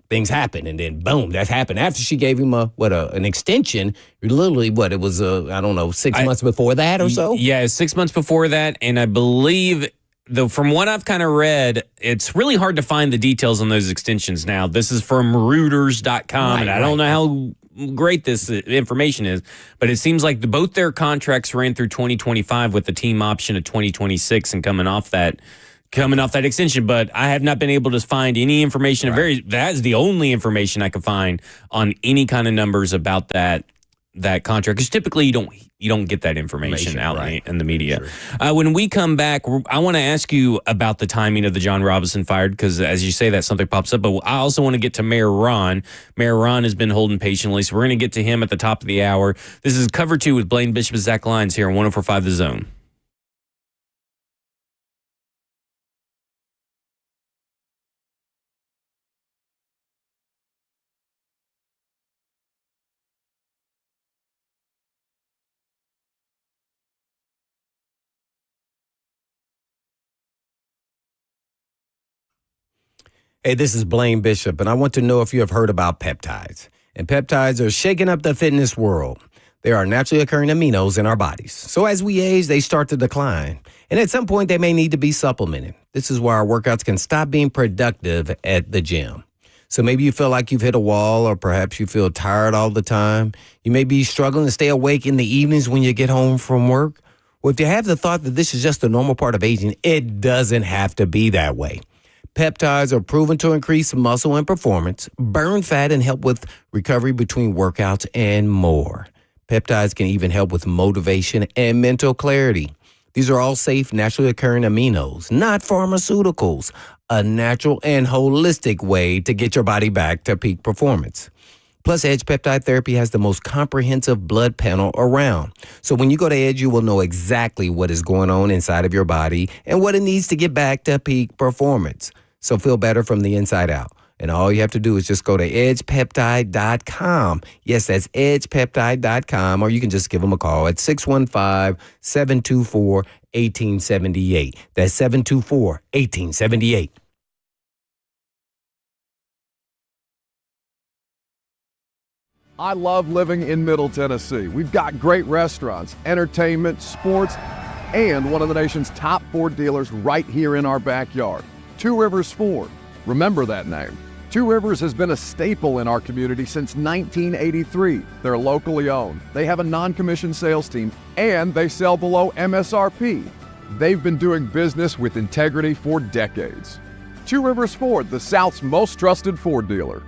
things happen. And then, boom, that happened. After she gave him an extension, literally, it was, 6 months before that or so? Yeah, 6 months before that. And I believe, though, from what I've kind of read, it's really hard to find the details on those extensions now. This is from Reuters.com, and I don't know how great this information is, but it seems like both their contracts ran through 2025 with the team option of 2026 and coming off that extension. But I have not been able to find any information. That's the only information I could find on any kind of numbers about that contract, because typically you don't get that information out in the media. When we come back, I want to ask you about the timing of the John Robinson fired, because as you say that, something pops up. But I also want to get to Mayor Ron. Mayor Ron has been holding patiently, so we're going to get to him at the top of the hour. This is Cover 2 with Blaine Bishop and Zach Lyons here on 104.5 The Zone. Hey, this is Blaine Bishop, and I want to know if you have heard about peptides. And peptides are shaking up the fitness world. They are naturally occurring aminos in our bodies. So as we age, they start to decline. And at some point, they may need to be supplemented. This is why our workouts can stop being productive at the gym. So maybe you feel like you've hit a wall, or perhaps you feel tired all the time. You may be struggling to stay awake in the evenings when you get home from work. Well, if you have the thought that this is just a normal part of aging, it doesn't have to be that way. Peptides are proven to increase muscle and performance, burn fat, and help with recovery between workouts and more. Peptides can even help with motivation and mental clarity. These are all safe, naturally occurring aminos, not pharmaceuticals, a natural and holistic way to get your body back to peak performance. Plus, Edge Peptide Therapy has the most comprehensive blood panel around. So when you go to Edge, you will know exactly what is going on inside of your body and what it needs to get back to peak performance. So feel better from the inside out. And all you have to do is just go to edgepeptide.com. Yes, that's edgepeptide.com, or you can just give them a call at 615-724-1878. That's 724-1878. I love living in Middle Tennessee. We've got great restaurants, entertainment, sports, and one of the nation's top Ford dealers right here in our backyard. Two Rivers Ford. Remember that name. Two Rivers has been a staple in our community since 1983. They're locally owned. They have a non-commissioned sales team, and they sell below MSRP. They've been doing business with integrity for decades. Two Rivers Ford, the South's most trusted Ford dealer.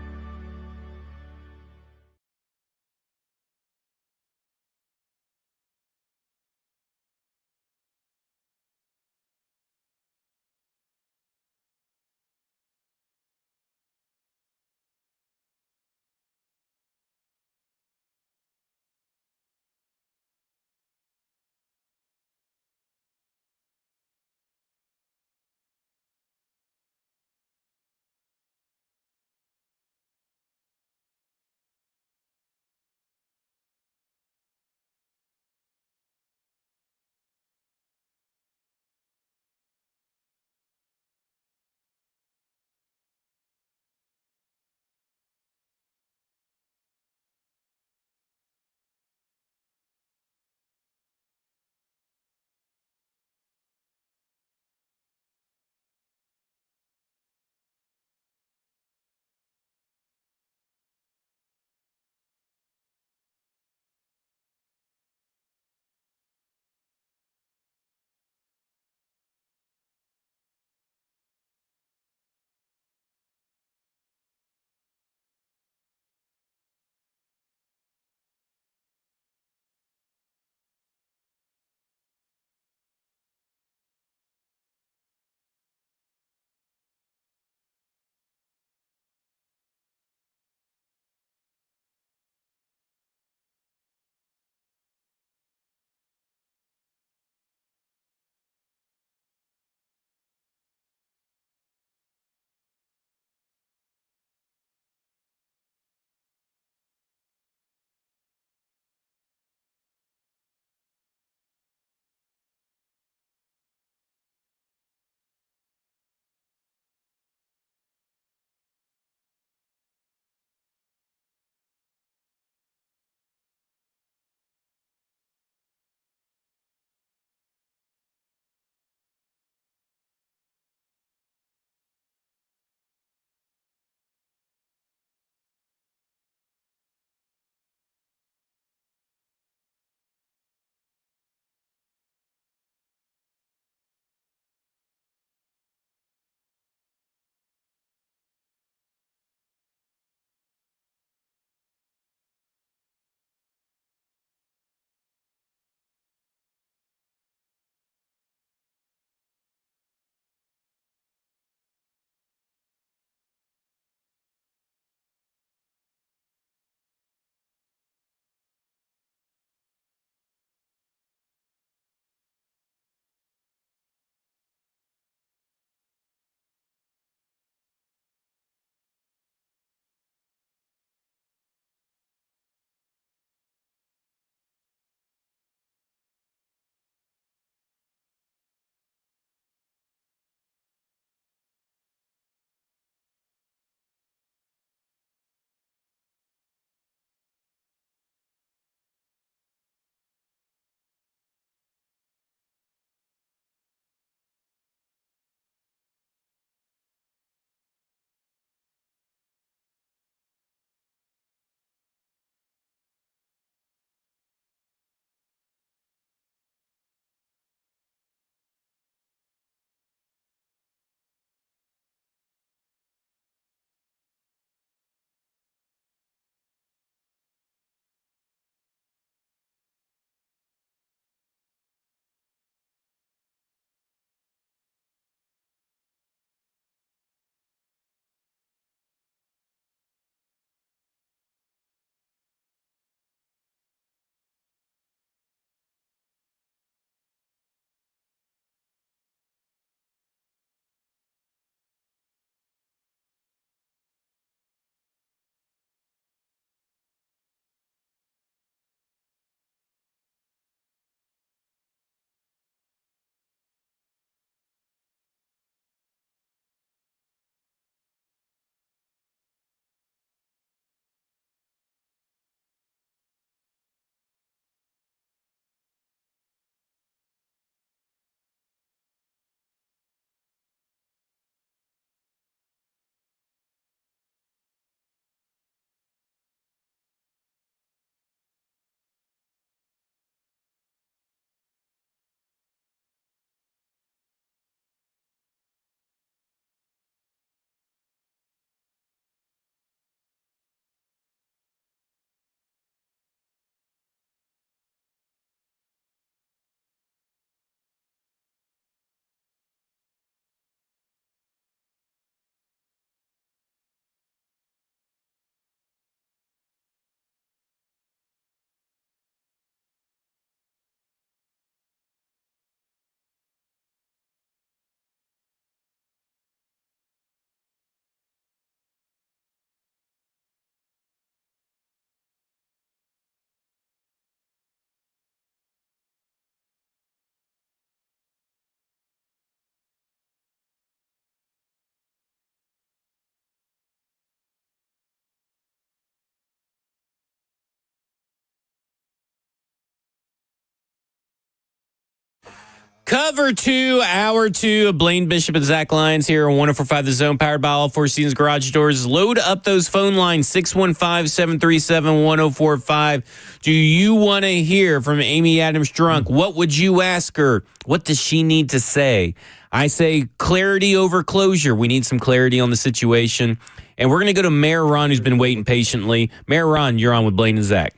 Cover 2, hour 2 of Blaine Bishop and Zach Lyons here on 104.5 The Zone, powered by all Four Seasons Garage Doors. Load up those phone lines, 615-737-1045. Do you want to hear from Amy Adams Strunk? What would you ask her? What does she need to say? I say clarity over closure. We need some clarity on the situation. And we're going to go to Mayor Ron, who's been waiting patiently. Mayor Ron, you're on with Blaine and Zach.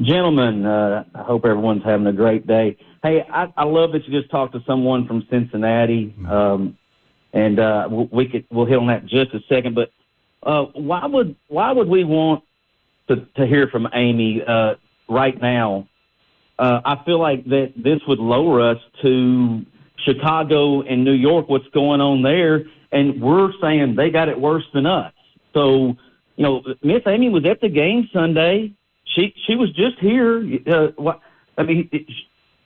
Gentlemen, I hope everyone's having a great day. Hey, I love that you just talked to someone from Cincinnati, and we'll hit on that in just a second. But why would we want to hear from Amy right now? I feel like that this would lower us to Chicago and New York. What's going on there? And we're saying they got it worse than us. So, Miss Amy was at the game Sunday. She was just here.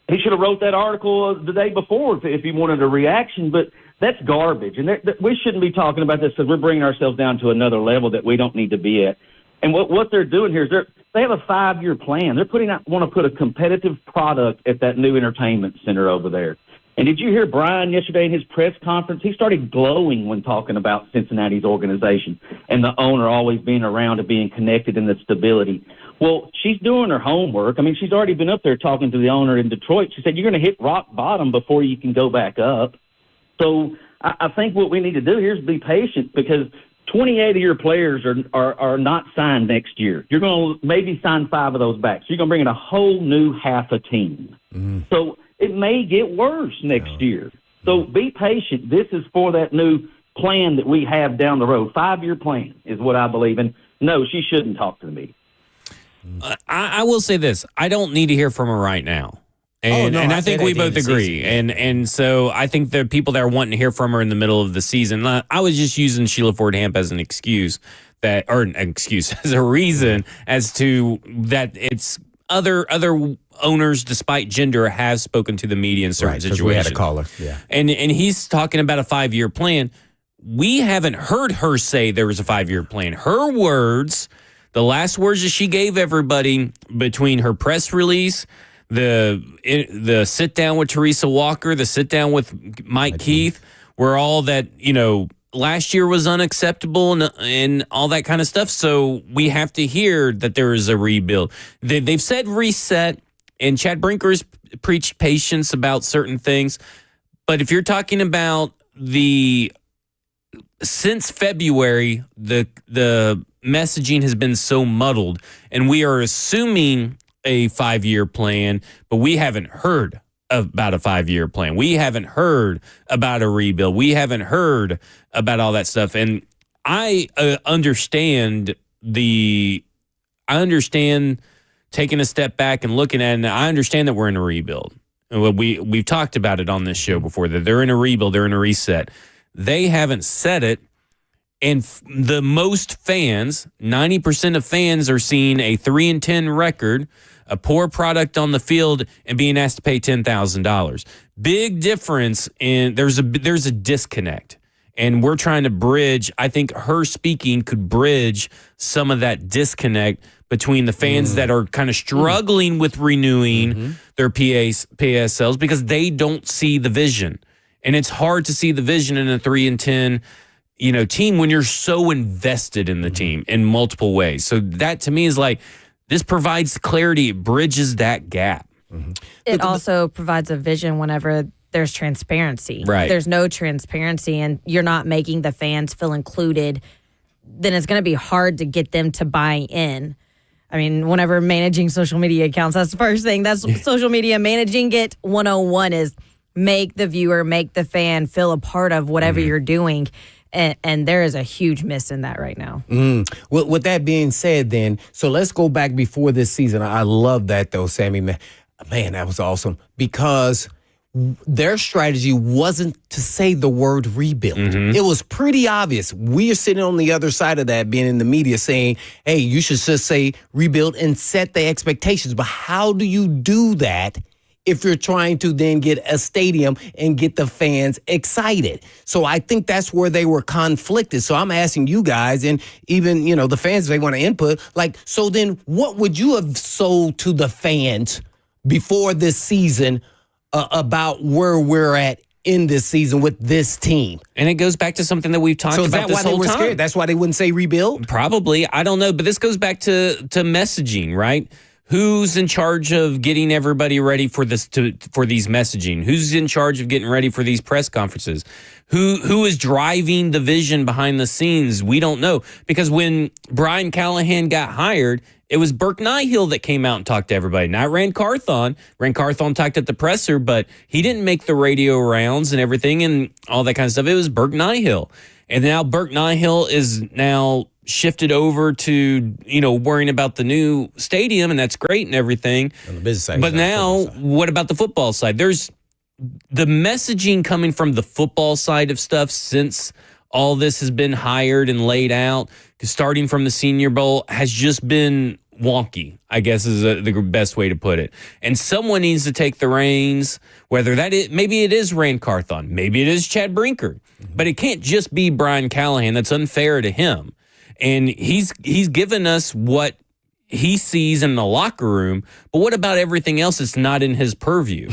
He should have wrote that article the day before if he wanted a reaction, but that's garbage. And we shouldn't be talking about this because we're bringing ourselves down to another level that we don't need to be at. And what they're doing here is they have a 5-year plan. They're want to put a competitive product at that new entertainment center over there. And did you hear Brian yesterday in his press conference? He started glowing when talking about Cincinnati's organization and the owner always being around and being connected and the stability. Well, she's doing her homework. I mean, she's already been up there talking to the owner in Detroit. She said, you're going to hit rock bottom before you can go back up. So I think what we need to do here is be patient because 28 of your players are not signed next year. You're going to maybe sign 5 of those back. So you're going to bring in a whole new half a team. So it may get worse next year. So be patient. This is for that new plan that we have down the road. 5-year plan is what I believe in. No, she shouldn't talk to me. I will say this. I don't need to hear from her right now. And I think we both agree. And so I think the people that are wanting to hear from her in the middle of the season, I was just using Sheila Ford Hamp as an excuse as a reason as to that it's other owners, despite gender, have spoken to the media in certain situations. We had a caller. Yeah. And he's talking about a 5-year plan. We haven't heard her say there was a 5-year plan. Her words, the last words that she gave everybody between her press release, the sit down with Teresa Walker, the sit down with Mike Keith, were all that, last year was unacceptable and all that kind of stuff. So we have to hear that there is a rebuild. They've said reset, and Chad Brinker's preached patience about certain things. But if you're talking about since February, the messaging has been so muddled, and we are assuming a 5-year plan, but we haven't heard about a 5-year plan. We haven't heard about a rebuild. We haven't heard about all that stuff. And I understand taking a step back and looking at it, and I understand that we're in a rebuild. We've talked about it on this show before, that they're in a rebuild, they're in a reset. They haven't said it, and the most fans, 90% of fans, are seeing a 3-10 record, a poor product on the field, and being asked to pay $10,000. Big difference, and there's a disconnect. And we're trying to bridge. I think her speaking could bridge some of that disconnect between the fans that are kind of struggling with renewing their PSLs because they don't see the vision. And it's hard to see the vision in a 3-10 team when you're so invested in the team in multiple ways. So that to me is like, this provides clarity. It bridges that gap. It also provides a vision whenever there's transparency. Right. If there's no transparency and you're not making the fans feel included, then it's going to be hard to get them to buy in. I mean, whenever managing social media accounts, that's the first thing. That's social media managing it 101 is make the viewer, make the fan feel a part of whatever you're doing. And there is a huge miss in that right now. Well, with that being said, then, so let's go back before this season. I love that, though, Sammy. Man, that was awesome because their strategy wasn't to say the word rebuild. It was pretty obvious. We are sitting on the other side of that, being in the media saying, hey, you should just say rebuild and set the expectations. But how do you do that if you're trying to then get a stadium and get the fans excited? So I think that's where they were conflicted. So I'm asking you guys, and even, the fans, if they want to input, so then what would you have sold to the fans before this season about where we're at in this season with this team. And it goes back to something that we've talked about this whole time. Scared? That's why they wouldn't say rebuild? Probably. I don't know. But this goes back to messaging, right? Who's in charge of getting everybody ready for this for these messaging? Who's in charge of getting ready for these press conferences? Who is driving the vision behind the scenes? We don't know. Because when Brian Callahan got hired, it was Burke Nihill that came out and talked to everybody, not Rand Carthon. Rand Carthon talked at the presser, but he didn't make the radio rounds and everything and all that kind of stuff. It was Burke Nihill. And now Burke Nihill is now shifted over to, worrying about the new stadium, and that's great and everything. On the business side. But now, what about the football side? There's the messaging coming from the football side of stuff since all this has been hired and laid out, starting from the Senior Bowl, has just been wonky, I guess is the best way to put it. And someone needs to take the reins, whether maybe it is Rand Carthon, maybe it is Chad Brinker, but it can't just be Brian Callahan. That's unfair to him. And he's given us what he sees in the locker room, but what about everything else that's not in his purview?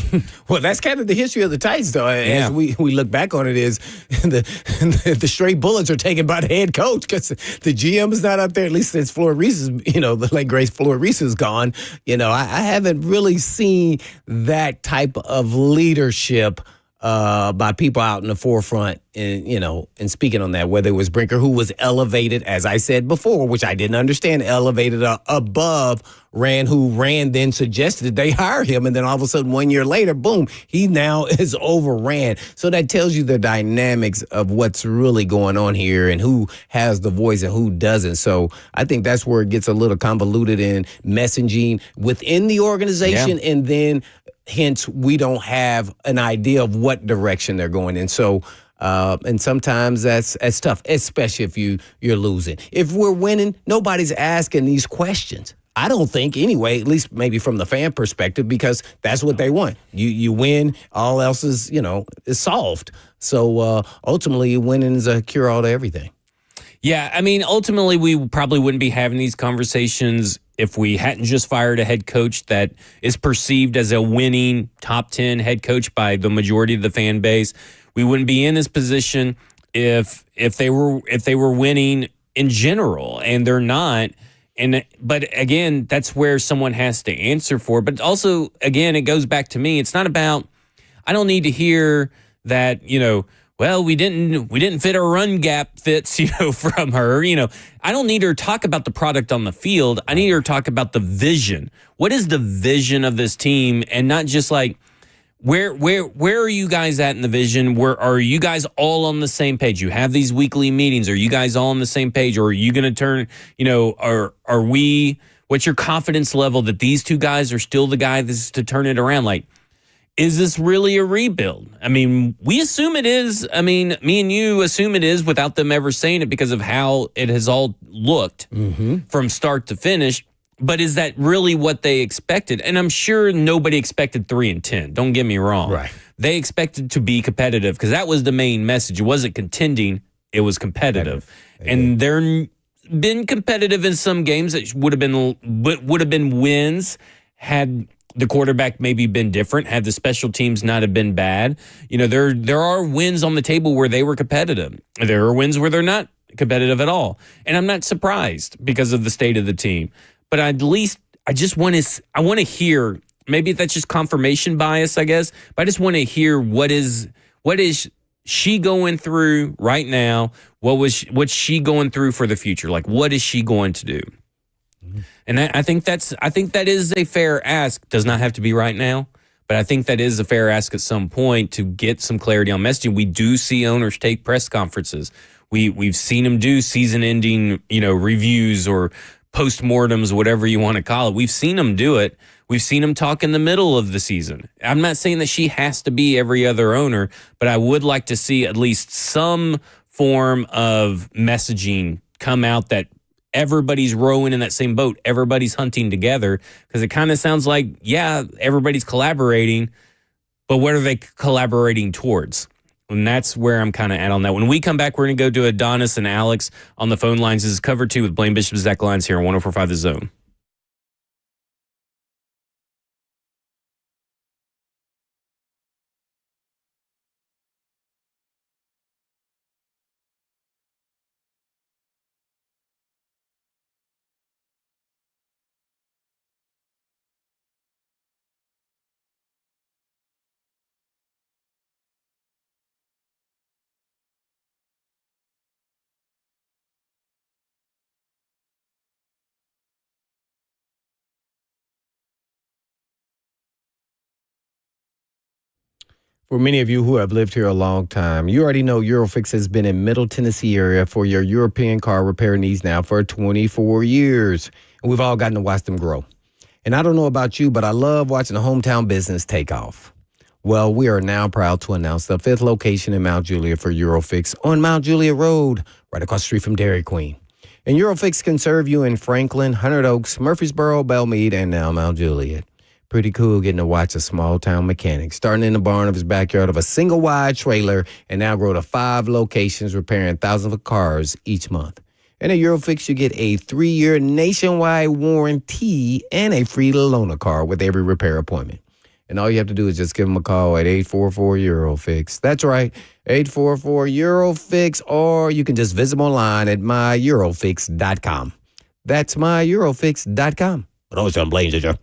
Well, that's kind of the history of the Titans, though. As we look back on it, is the straight bullets are taken by the head coach because the GM is not up there, at least since Floyd Reese is, the late great Floyd Reese is gone. I haven't really seen that type of leadership by people out in the forefront and speaking on that, whether it was Brinker, who was elevated, as I said before, which I didn't understand, elevated above Rand, who Rand then suggested they hire him. And then all of a sudden, 1 year later, boom, he now is over Rand. So that tells you the dynamics of what's really going on here and who has the voice and who doesn't. So I think that's where it gets a little convoluted in messaging within the organization. Yeah. And then hence, we don't have an idea of what direction they're going in. So, and sometimes that's tough, especially if you're losing. If we're winning, nobody's asking these questions. I don't think anyway, at least maybe from the fan perspective, because that's what they want. You win, all else is, is solved. So ultimately, winning is a cure-all to everything. Yeah, I mean, ultimately, we probably wouldn't be having these conversations if we hadn't just fired a head coach that is perceived as a winning top 10 head coach by the majority of the fan base. We wouldn't be in this position if they were winning in general, and they're not. But again, that's where someone has to answer for. But also, again, it goes back to me. It's not about. I don't need to hear that. Well, we didn't fit our run gap fits, from her. I don't need her to talk about the product on the field. I need her to talk about the vision. What is the vision of this team? And not just like, where are you guys at in the vision? Where are you guys all on the same page? You have these weekly meetings. Are you guys all on the same page? Or are you going to turn, are we, what's your confidence level that these two guys are still the guys to turn it around? Like, is this really a rebuild? I mean, we assume it is. I mean, me and you assume it is without them ever saying it because of how it has all looked from start to finish. But is that really what they expected? And I'm sure nobody expected 3-10. Don't get me wrong. Right. They expected to be competitive because that was the main message. It wasn't contending. It was competitive. And they're been competitive in some games that would have been wins had the quarterback maybe been different, had the special teams not have been bad. There are wins on the table where they were competitive. There are wins where they're not competitive at all. And I'm not surprised because of the state of the team. But at least I want to hear, maybe that's just confirmation bias, I guess, but I just want to hear what is she going through right now? What's she going through for the future? Like, what is she going to do? And I think that is a fair ask. Does not have to be right now, but I think that is a fair ask at some point to get some clarity on messaging. We do see owners take press conferences. We've seen them do season-ending, reviews or postmortems, whatever you want to call it. We've seen them do it. We've seen them talk in the middle of the season. I'm not saying that she has to be every other owner, but I would like to see at least some form of messaging come out that everybody's rowing in that same boat. Everybody's hunting together, because it kind of sounds like, yeah, everybody's collaborating, but what are they collaborating towards? And that's where I'm kind of at on that. When we come back, we're going to go to Adonis and Alex on the phone lines. This is Cover 2 with Blaine Bishop, Zach Lyons here on 104.5 The Zone. For many of you who have lived here a long time, you already know Eurofix has been in Middle Tennessee area for your European car repair needs now for 24 years. And we've all gotten to watch them grow. And I don't know about you, but I love watching a hometown business take off. Well, we are now proud to announce the 5th location in Mount Juliet for Eurofix on Mount Juliet Road, right across the street from Dairy Queen. And Eurofix can serve you in Franklin, Hundred Oaks, Murfreesboro, Belmead, and now Mount Juliet. Pretty cool getting to watch a small town mechanic starting in the barn of his backyard of a single wide trailer and now grow to 5 locations repairing thousands of cars each month. And at Eurofix, you get a 3-year nationwide warranty and a free loaner car with every repair appointment. And all you have to do is just give them a call at 844-EUROFIX. That's right, 844-EUROFIX, or you can just visit them online at myEurofix.com. That's myEurofix.com. But always I'm blaming you.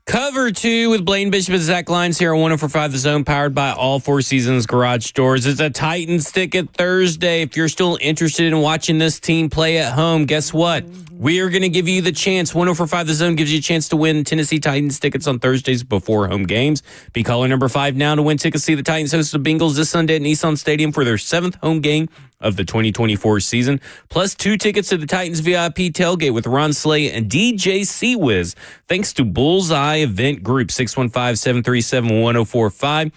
Cover 2 with Blaine Bishop and Zach Lyons here on 104.5 The Zone, powered by all Four Seasons Garage Doors. It's a Titans ticket Thursday. If you're still interested in watching this team play at home, guess what? We are going to give you the chance. 104.5 The Zone gives you a chance to win Tennessee Titans tickets on Thursdays before home games. Be caller number 5 now to win tickets to see the Titans host the Bengals this Sunday at Nissan Stadium for their 7th home game of the 2024 season, plus 2 tickets to the Titans VIP tailgate with Ron Slay and DJ Seawiz, thanks to Bullseye Event Group, 615-737-1045.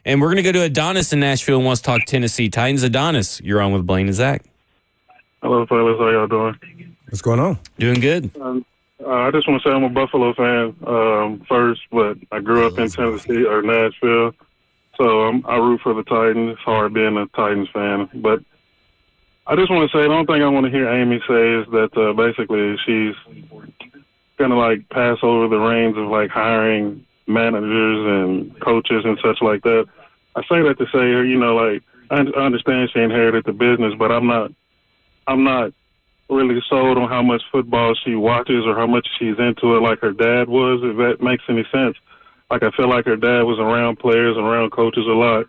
And we're going to go to Adonis in Nashville and wants to talk Tennessee Titans. Adonis, you're on with Blaine and Zach. Hello, fellas. How y'all doing? What's going on? Doing good. I just want to say I'm a Buffalo fan first, but I grew up in Tennessee or Nashville, so I root for the Titans. It's hard being a Titans fan, but I just want to say the only thing I want to hear Amy say is that basically she's going to like pass over the reins of like hiring managers and coaches and such like that. I say that to say, you know, like I understand she inherited the business, but I'm not really sold on how much football she watches or how much she's into it like her dad was, if that makes any sense. Like I feel like her dad was around players, around coaches a lot.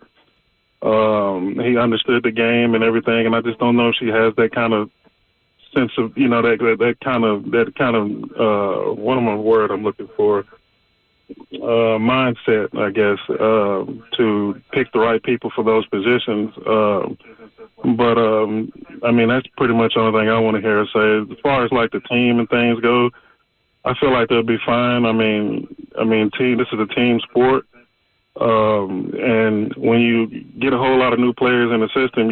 He understood the game and everything, and I just don't know if she has that kind of sense of, you know, that kind of what am I word I'm looking for? Mindset, I guess, to pick the right people for those positions. But I mean, that's pretty much the only thing I want to hear her say. As far as like the team and things go, I feel like they'll be fine. I mean, this is a team sport. And when you get a whole lot of new players in the system,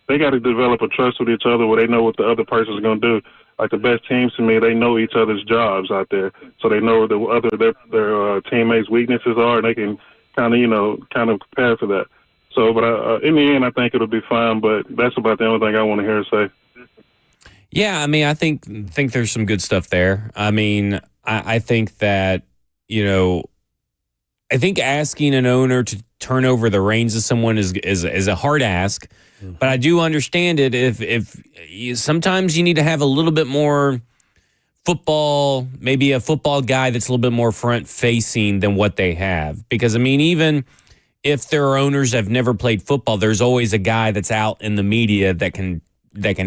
they got to develop a trust with each other where they know what the other person's going to do. Like the best teams to me, they know each other's jobs out there, so they know what their teammates' weaknesses are, and they can kind of prepare for that. So, but in the end, I think it'll be fine. But that's about the only thing I want to hear her say. Yeah, I mean, I think there's some good stuff there. I mean, I think that, you know, I think asking an owner to turn over the reins of someone is a hard ask, but I do understand it. If sometimes you need to have a little bit more football, maybe a football guy that's a little bit more front facing than what they have. Because I mean, even if their owners have never played football, there's always a guy that's out in the media that can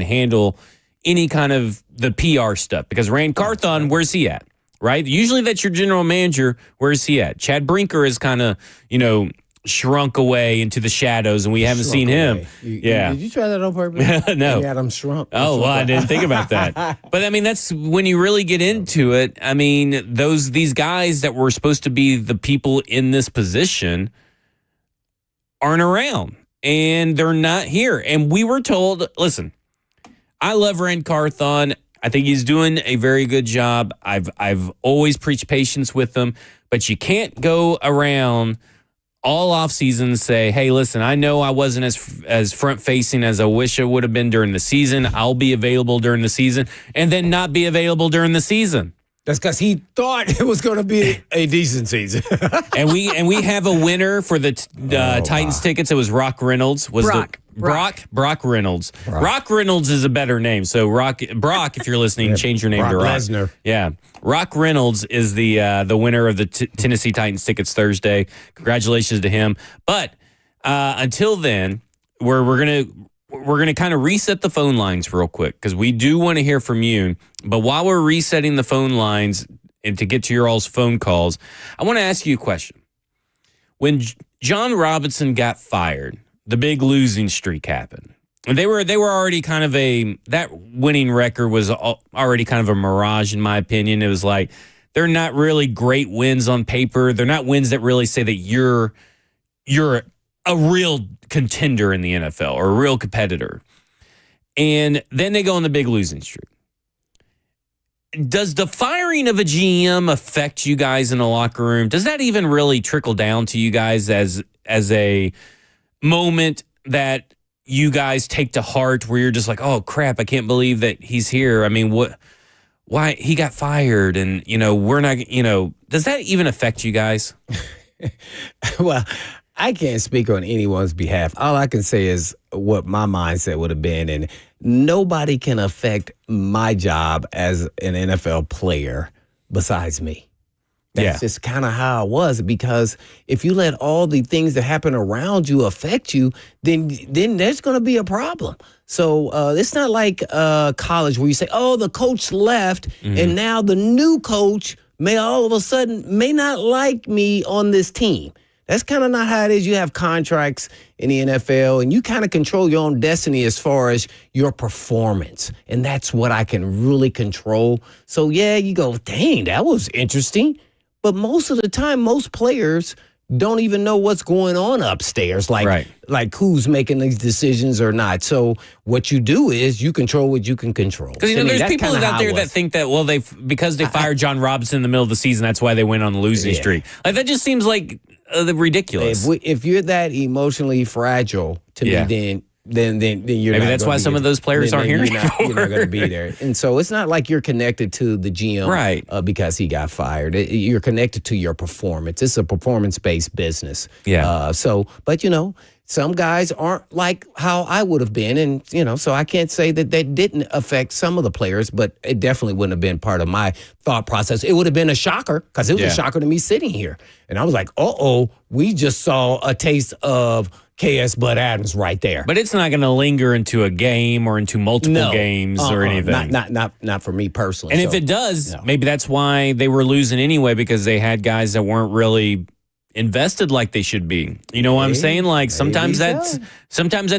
handle any kind of the PR stuff. Because Rand Carthon, where's he at? Right? Usually that's your general manager. Where's he at? Chad Brinker is kind of, you know, shrunk away into the shadows, and we haven't seen him. Yeah. Did you try that on purpose? No. You had him shrunk. Oh, well, I didn't think about that. But, I mean, that's when you really get into it. I mean, these guys that were supposed to be the people in this position aren't around, and they're not here. And we were told, listen, I love Rand Carthon. I think he's doing a very good job. I've always preached patience with him, but you can't go around all offseason and say, hey, listen, I know I wasn't as front-facing as I wish I would have been during the season. I'll be available during the season, and then not be available during the season. That's because he thought it was going to be a decent season. and we have a winner for the Titans tickets. It was Brock Reynolds. Brock Reynolds. Brock Reynolds is a better name. So Brock, if you're listening, change your name to Rock. Lesnar. Yeah, Brock Reynolds is the winner of the Tennessee Titans tickets Thursday. Congratulations to him. But until then, we're gonna kind of reset the phone lines real quick because we do want to hear from you. But while we're resetting the phone lines and to get to your all's phone calls, I want to ask you a question. When John Robinson got fired, the big losing streak happened. They were already kind of that winning record was already kind of a mirage in my opinion. It was like they're not really great wins on paper. They're not wins that really say that you're a real contender in the NFL or a real competitor. And then they go on the big losing streak. Does the firing of a GM affect you guys in the locker room? Does that even really trickle down to you guys as a moment that you guys take to heart where you're just like, oh crap, I can't believe that he's here. I mean, why he got fired and, you know, we're not, you know, does that even affect you guys? Well, I can't speak on anyone's behalf. All I can say is what my mindset would have been, and nobody can affect my job as an NFL player besides me. That's just kind of how it was, because if you let all the things that happen around you affect you, then there's going to be a problem. So it's not like college where you say, oh, the coach left and now the new coach may all of a sudden may not like me on this team. That's kind of not how it is. You have contracts in the NFL, and you kind of control your own destiny as far as your performance. And that's what I can really control. So, yeah, you go, dang, that was interesting. But most of the time, most players don't even know what's going on upstairs, like who's making these decisions or not. So what you do is you control what you can control. Because there's people out there that think that, well, because they fired John Robinson in the middle of the season, that's why they went on the losing streak. Like, that just seems like ridiculous. If you're that emotionally fragile, to me, then you're maybe that's why some of those players aren't here anymore. You're not going to be there. And so it's not like you're connected to the GM because he got fired. You're connected to your performance. It's a performance-based business. Yeah. But some guys aren't like how I would have been. And, so I can't say that didn't affect some of the players, but it definitely wouldn't have been part of my thought process. It would have been a shocker, because it was a shocker to me sitting here. And I was like, we just saw a taste of K.S. Bud Adams right there. But it's not going to linger into a game or into multiple games or anything. Not for me personally. And if it does, maybe that's why they were losing anyway, because they had guys that weren't really invested like they should be. You know what I'm saying? Like sometimes that's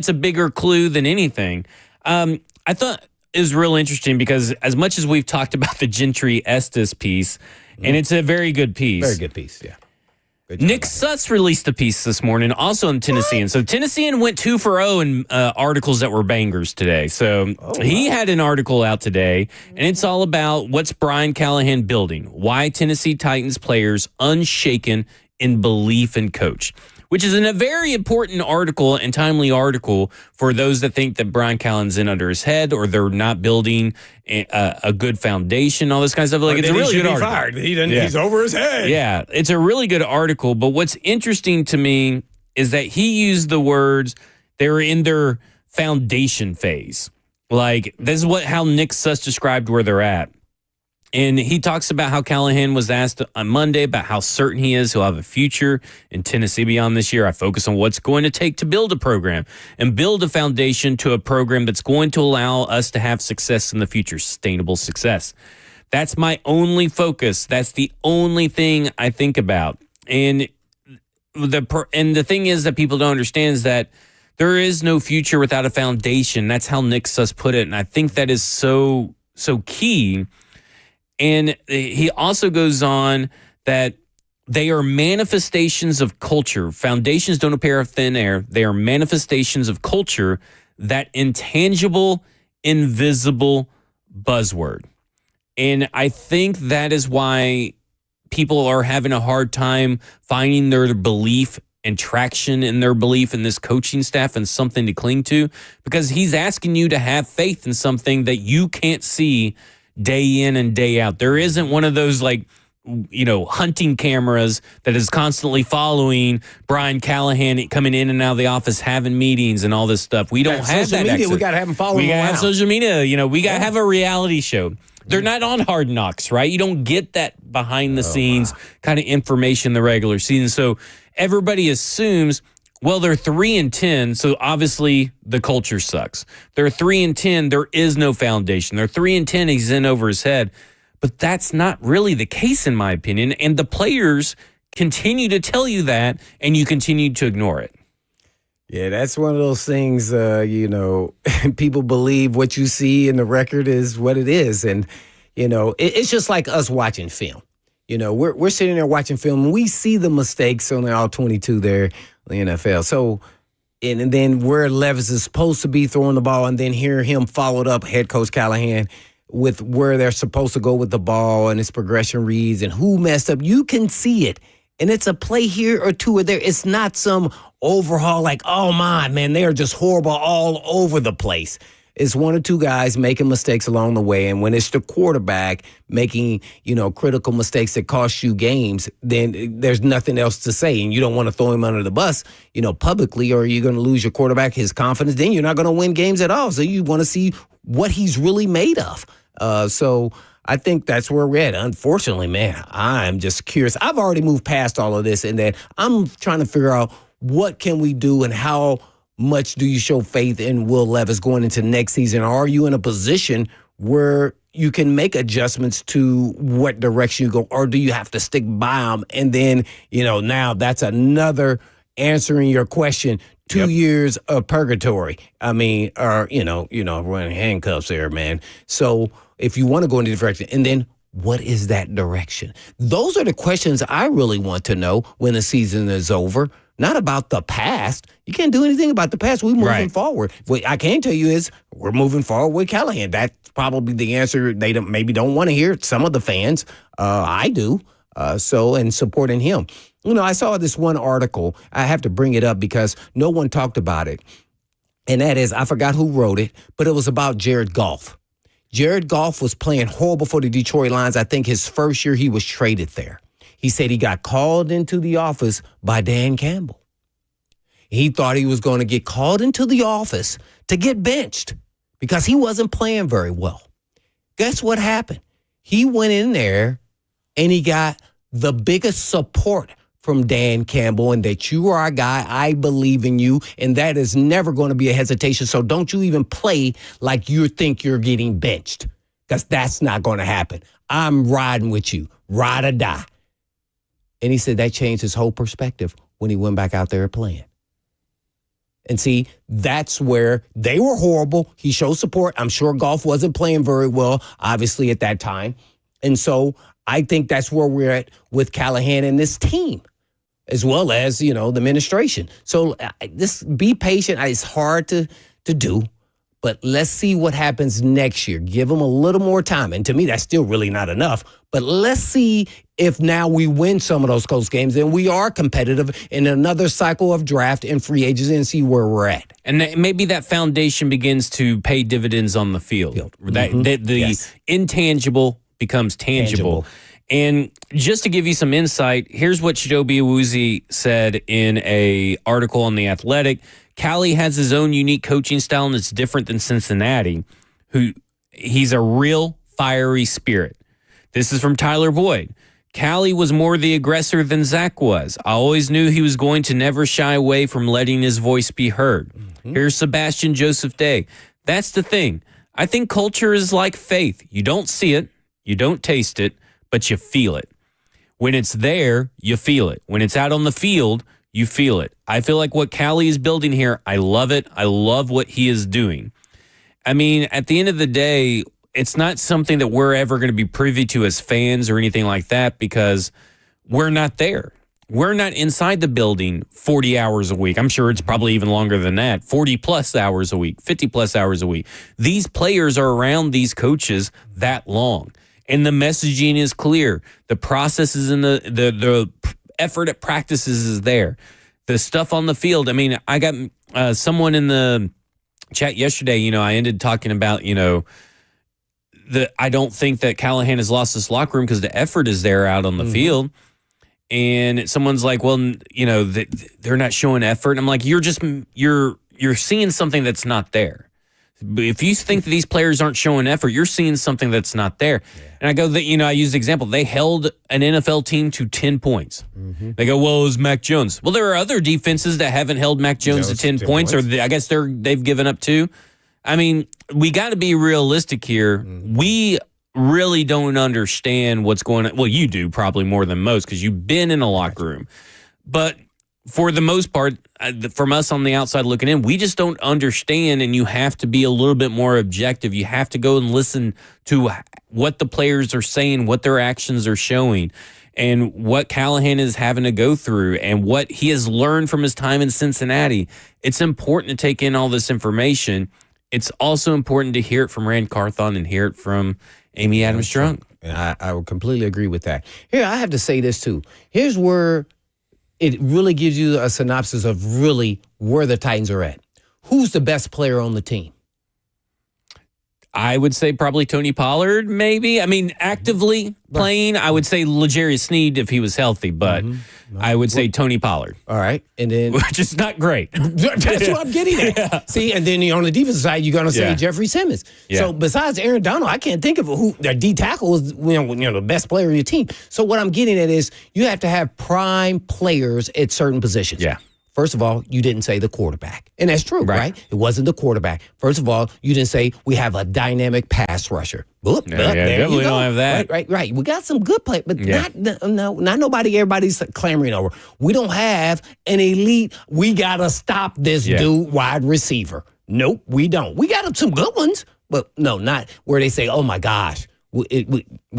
a bigger clue than anything. I thought it was real interesting because as much as we've talked about the Gentry Estes piece, and it's a very good piece. Very good piece, yeah. Nick Suss released a piece this morning, also in Tennessean. So Tennessean went 2 for 0 in articles that were bangers today. So he had an article out today, and it's all about what's Brian Callahan building, why Tennessee Titans players unshaken in belief in coach, which is a very important article and timely article for those that think that Brian Callahan's in under his head or they're not building a good foundation, all this kind of stuff. Like, it's a really good article. Fired. He's over his head. Yeah, it's a really good article. But what's interesting to me is that he used the words, they were in their foundation phase. Like, this is how Nick Suss described where they're at. And he talks about how Callahan was asked on Monday about how certain he is he'll have a future in Tennessee beyond this year. I focus on what's going to take to build a program and build a foundation to a program that's going to allow us to have success in the future, sustainable success. That's my only focus. That's the only thing I think about. And the thing is that people don't understand is that there is no future without a foundation. That's how Nick Suss put it. And I think that is so key. And he also goes on that they are manifestations of culture. Foundations don't appear out of thin air. They are manifestations of culture, that intangible, invisible buzzword. And I think that is why people are having a hard time finding their belief and traction in their belief in this coaching staff and something to cling to, because he's asking you to have faith in something that you can't see day in and day out. There isn't one of those hunting cameras that is constantly following Brian Callahan coming in and out of the office, having meetings and all this stuff. We don't have that access. We got to have them following. We got to have social media. We got to have a reality show. They're not on Hard Knocks, right? You don't get that behind the scenes kind of information in the regular season. So everybody assumes, well, they're 3-10, so obviously the culture sucks. They're 3-10, there is no foundation. They're 3-10, he's in over his head. But that's not really the case, in my opinion. And the players continue to tell you that, and you continue to ignore it. Yeah, that's one of those things, people believe what you see in the record is what it is. And, it's just like us watching film. We're sitting there watching film, and we see the mistakes on all 22 there. The NFL. So, and then where Levis is supposed to be throwing the ball, and then hear him followed up, head coach Callahan, with where they're supposed to go with the ball and his progression reads and who messed up. You can see it. And it's a play here or two or there. It's not some overhaul like, oh my, man, they are just horrible all over the place. It's one or two guys making mistakes along the way. And when it's the quarterback making, critical mistakes that cost you games, then there's nothing else to say. And you don't want to throw him under the bus, publicly, or you're going to lose your quarterback, his confidence. Then you're not going to win games at all. So you want to see what he's really made of. So I think that's where we're at. Unfortunately, man, I'm just curious. I've already moved past all of this, and then I'm trying to figure out what can we do and how much do you show faith in Will Levis going into next season? Are you in a position where you can make adjustments to what direction you go, or do you have to stick by him? And then, now that's another answering your question. 2 years of purgatory. I mean, or, we're in handcuffs there, man. So if you want to go in a direction, and then what is that direction? Those are the questions I really want to know when the season is over. Not about the past. You can't do anything about the past. We're moving forward. What I can tell you is we're moving forward with Callahan. That's probably the answer they don't want to hear. Some of the fans, I do. And supporting him. I saw this one article. I have to bring it up because no one talked about it. And that is, I forgot who wrote it, but it was about Jared Goff. Jared Goff was playing horrible for the Detroit Lions. I think his first year he was traded there. He said he got called into the office by Dan Campbell. He thought he was going to get called into the office to get benched because he wasn't playing very well. Guess what happened? He went in there and he got the biggest support from Dan Campbell, and that you are a guy, I believe in you, and that is never going to be a hesitation. So don't you even play like you think you're getting benched, because that's not going to happen. I'm riding with you, ride or die. And he said that changed his whole perspective when he went back out there playing. And see, that's where they were horrible. He showed support. I'm sure Goff wasn't playing very well, obviously, at that time. And so I think that's where we're at with Callahan and this team, as well as, the administration. So be patient. It's hard to do, but let's see what happens next year. Give them a little more time. And to me, that's still really not enough. But let's see if now we win some of those close games and we are competitive in another cycle of draft and free agency and see where we're at. And maybe that foundation begins to pay dividends on the field. The intangible becomes tangible. And just to give you some insight, here's what Chidobe Awuzie said in a article on The Athletic. Callie has his own unique coaching style, and it's different than Cincinnati. He's a real fiery spirit. This is from Tyler Boyd. Callie was more the aggressor than Zach was. I always knew he was going to never shy away from letting his voice be heard. Here's Sebastian Joseph Day. That's the thing. I think culture is like faith. You don't see it, you don't taste it, but you feel it. When it's there, you feel it. When it's out on the field, you feel it. I feel like what Callie is building here, I love it. I love what he is doing. I mean, at the end of the day, it's not something that we're ever going to be privy to as fans or anything like that because we're not there. We're not inside the building 40 hours a week. I'm sure it's probably even longer than that, 40 plus hours a week, 50 plus hours a week. These players are around these coaches that long. And the messaging is clear. The processes and the effort at practices is there. The stuff on the field. I mean, I got someone in the chat yesterday, I ended talking about, I don't think that Callahan has lost this locker room because the effort is there out on the field. And someone's like, well, they're not showing effort. And I'm like, you're seeing something that's not there. If you think that these players aren't showing effort, you're seeing something that's not there. Yeah. And I go that, I use the example. They held an NFL team to 10 points. They go, well, it was Mac Jones. Well, there are other defenses that haven't held Mac Jones to 10 points, or I guess they've given up 2. I mean, we got to be realistic here. We really don't understand what's going on. Well, you do probably more than most because you've been in a locker room. But for the most part, from us on the outside looking in, we just don't understand, and you have to be a little bit more objective. You have to go and listen to what the players are saying, what their actions are showing, and what Callahan is having to go through, and what he has learned from his time in Cincinnati. It's important to take in all this information. It's also important to hear it from Rand Carthon and hear it from Amy Adams Strunk. I would completely agree with that. Here, I have to say this too. Here's where it really gives you a synopsis of really where the Titans are at. Who's the best player on the team? I would say probably Tony Pollard, maybe. I mean, actively playing, I would say L'Jarius Sneed if he was healthy, but I would say Tony Pollard. All right. And then which is not great. That's what I'm getting at. Yeah. See, and then on the defensive side, you're going to say Jeffrey Simmons. Yeah. So besides Aaron Donald, I can't think of who their D tackle is, the best player of your team. So what I'm getting at is you have to have prime players at certain positions. Yeah. First of all, you didn't say the quarterback. And that's true, right? It wasn't the quarterback. First of all, you didn't say we have a dynamic pass rusher. Boop, there you go. Don't have that. Right. We got some good play, but not nobody everybody's clamoring over. We don't have an elite, we got to stop this dude wide receiver. Nope, we don't. We got some good ones, but no, not where they say, oh my gosh. We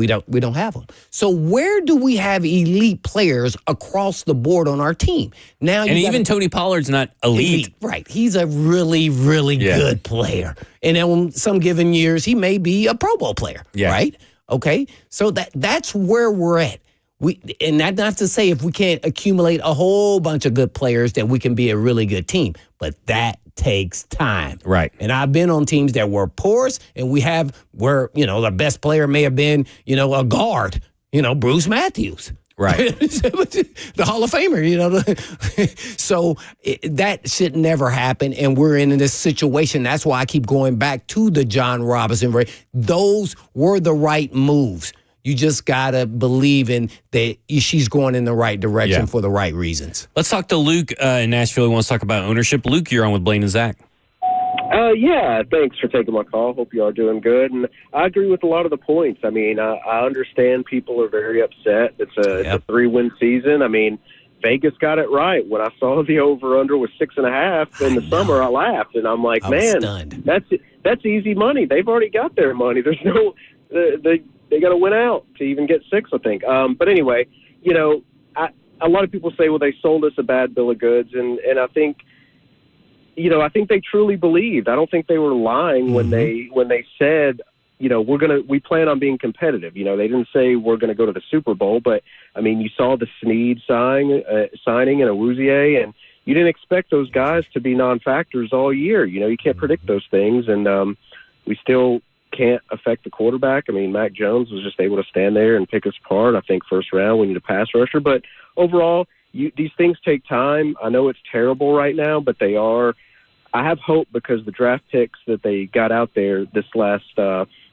don't have them. So where do we have elite players across the board on our team? Now, and even Tony Pollard's not elite. Right? He's a really, really good player, and on some given years he may be a Pro Bowl player. Yeah. Right? Okay. So that's where we're at. And that not to say if we can't accumulate a whole bunch of good players that we can be a really good team, but that takes time. Right. And I've been on teams that were porous and where the best player may have been, a guard, Bruce Matthews. Right. The Hall of Famer, So that should never happen. And we're in this situation. That's why I keep going back to the John Robinson. Those were the right moves. You just got to believe in that she's going in the right direction for the right reasons. Let's talk to Luke in Nashville. He wants to talk about ownership. Luke, you're on with Blaine and Zach. Yeah, thanks for taking my call. Hope you are doing good. And I agree with a lot of the points. I mean, I understand people are very upset. It's a 3-win season. I mean, Vegas got it right. When I saw the over-under was 6.5 in the summer, I laughed. And I'm like, man, that's easy money. They've already got their money. There's no they got to win out to even get 6, I think. But anyway, a lot of people say, well, they sold us a bad bill of goods. And I think, I think they truly believed. I don't think they were lying when they said, we plan on being competitive. They didn't say we're going to go to the Super Bowl, but I mean, you saw the Snead signing and Awuzie, and you didn't expect those guys to be non-factors all year. You can't predict those things. And we still can't affect the quarterback. I mean, Mac Jones was just able to stand there and pick us apart. I think first round we need a pass rusher, but overall, these things take time. I know it's terrible right now, but they are. I have hope because the draft picks that they got out there this last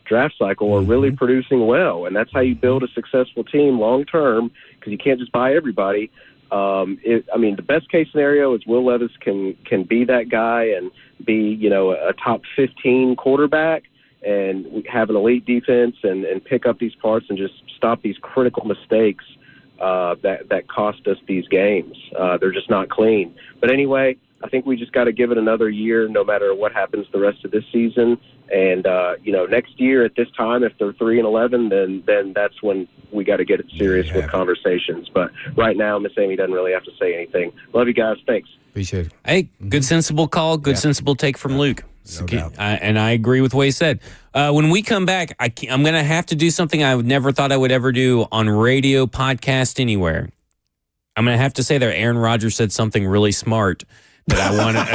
draft cycle are really producing well, and that's how you build a successful team long term, because you can't just buy everybody. The best case scenario is Will Levis can be that guy and be a top 15 quarterback and have an elite defense and pick up these parts and just stop these critical mistakes that cost us these games. They're just not clean. But anyway, I think we just got to give it another year, no matter what happens the rest of this season. And next year at this time, if they're 3-11, then that's when we got to get it serious with conversations. But right now, Miss Amy doesn't really have to say anything. Love you guys. Thanks. Appreciate it. Hey, good sensible call. Good sensible take from Luke. No doubt. And I agree with what he said. When we come back, I'm going to have to do something I never thought I would ever do on radio, podcast, anywhere. I'm going to have to say that Aaron Rodgers said something really smart that I wanted,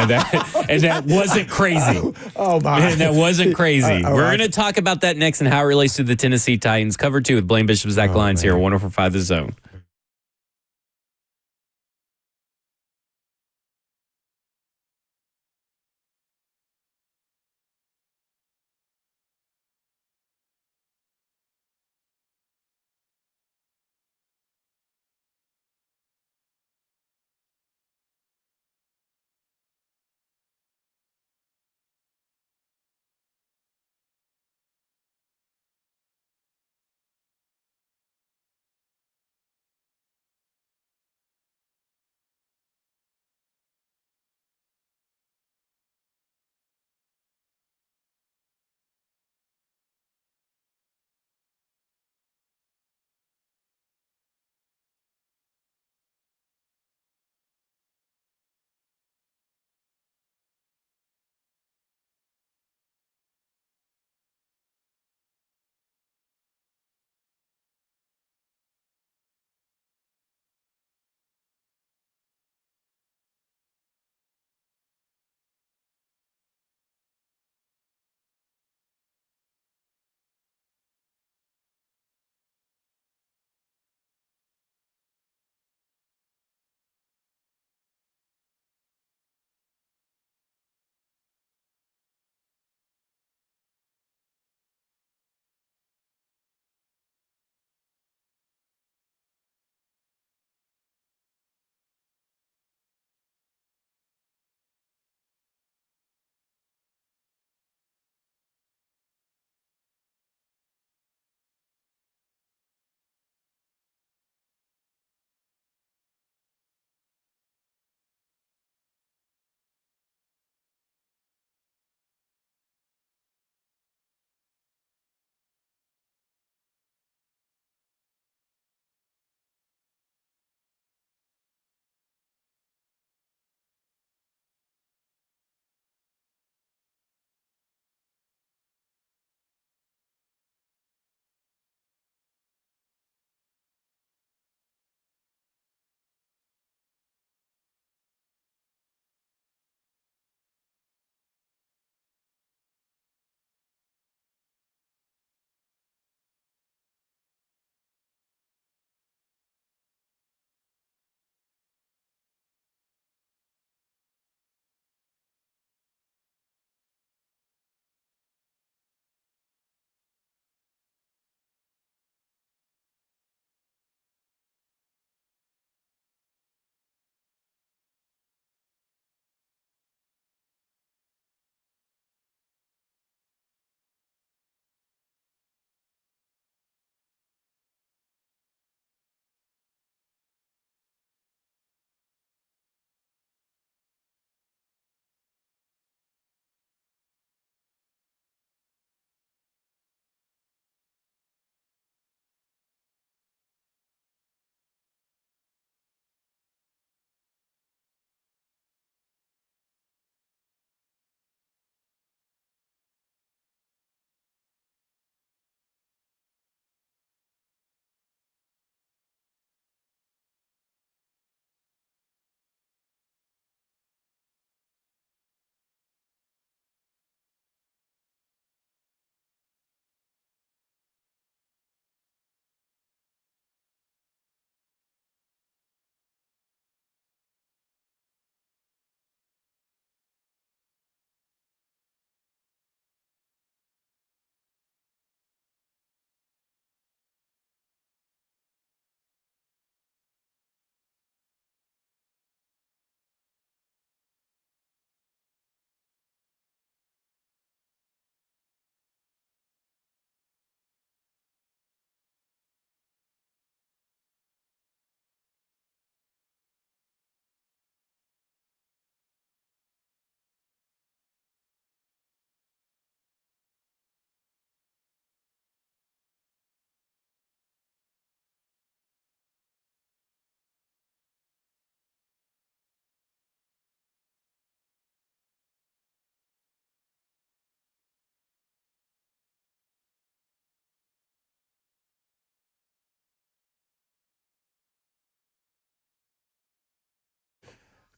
and that wasn't crazy. Oh my! And that wasn't crazy. We're going to talk about that next and how it relates to the Tennessee Titans. Cover 2 with Blaine Bishop, Zach Lyons here, 104.5 The Zone.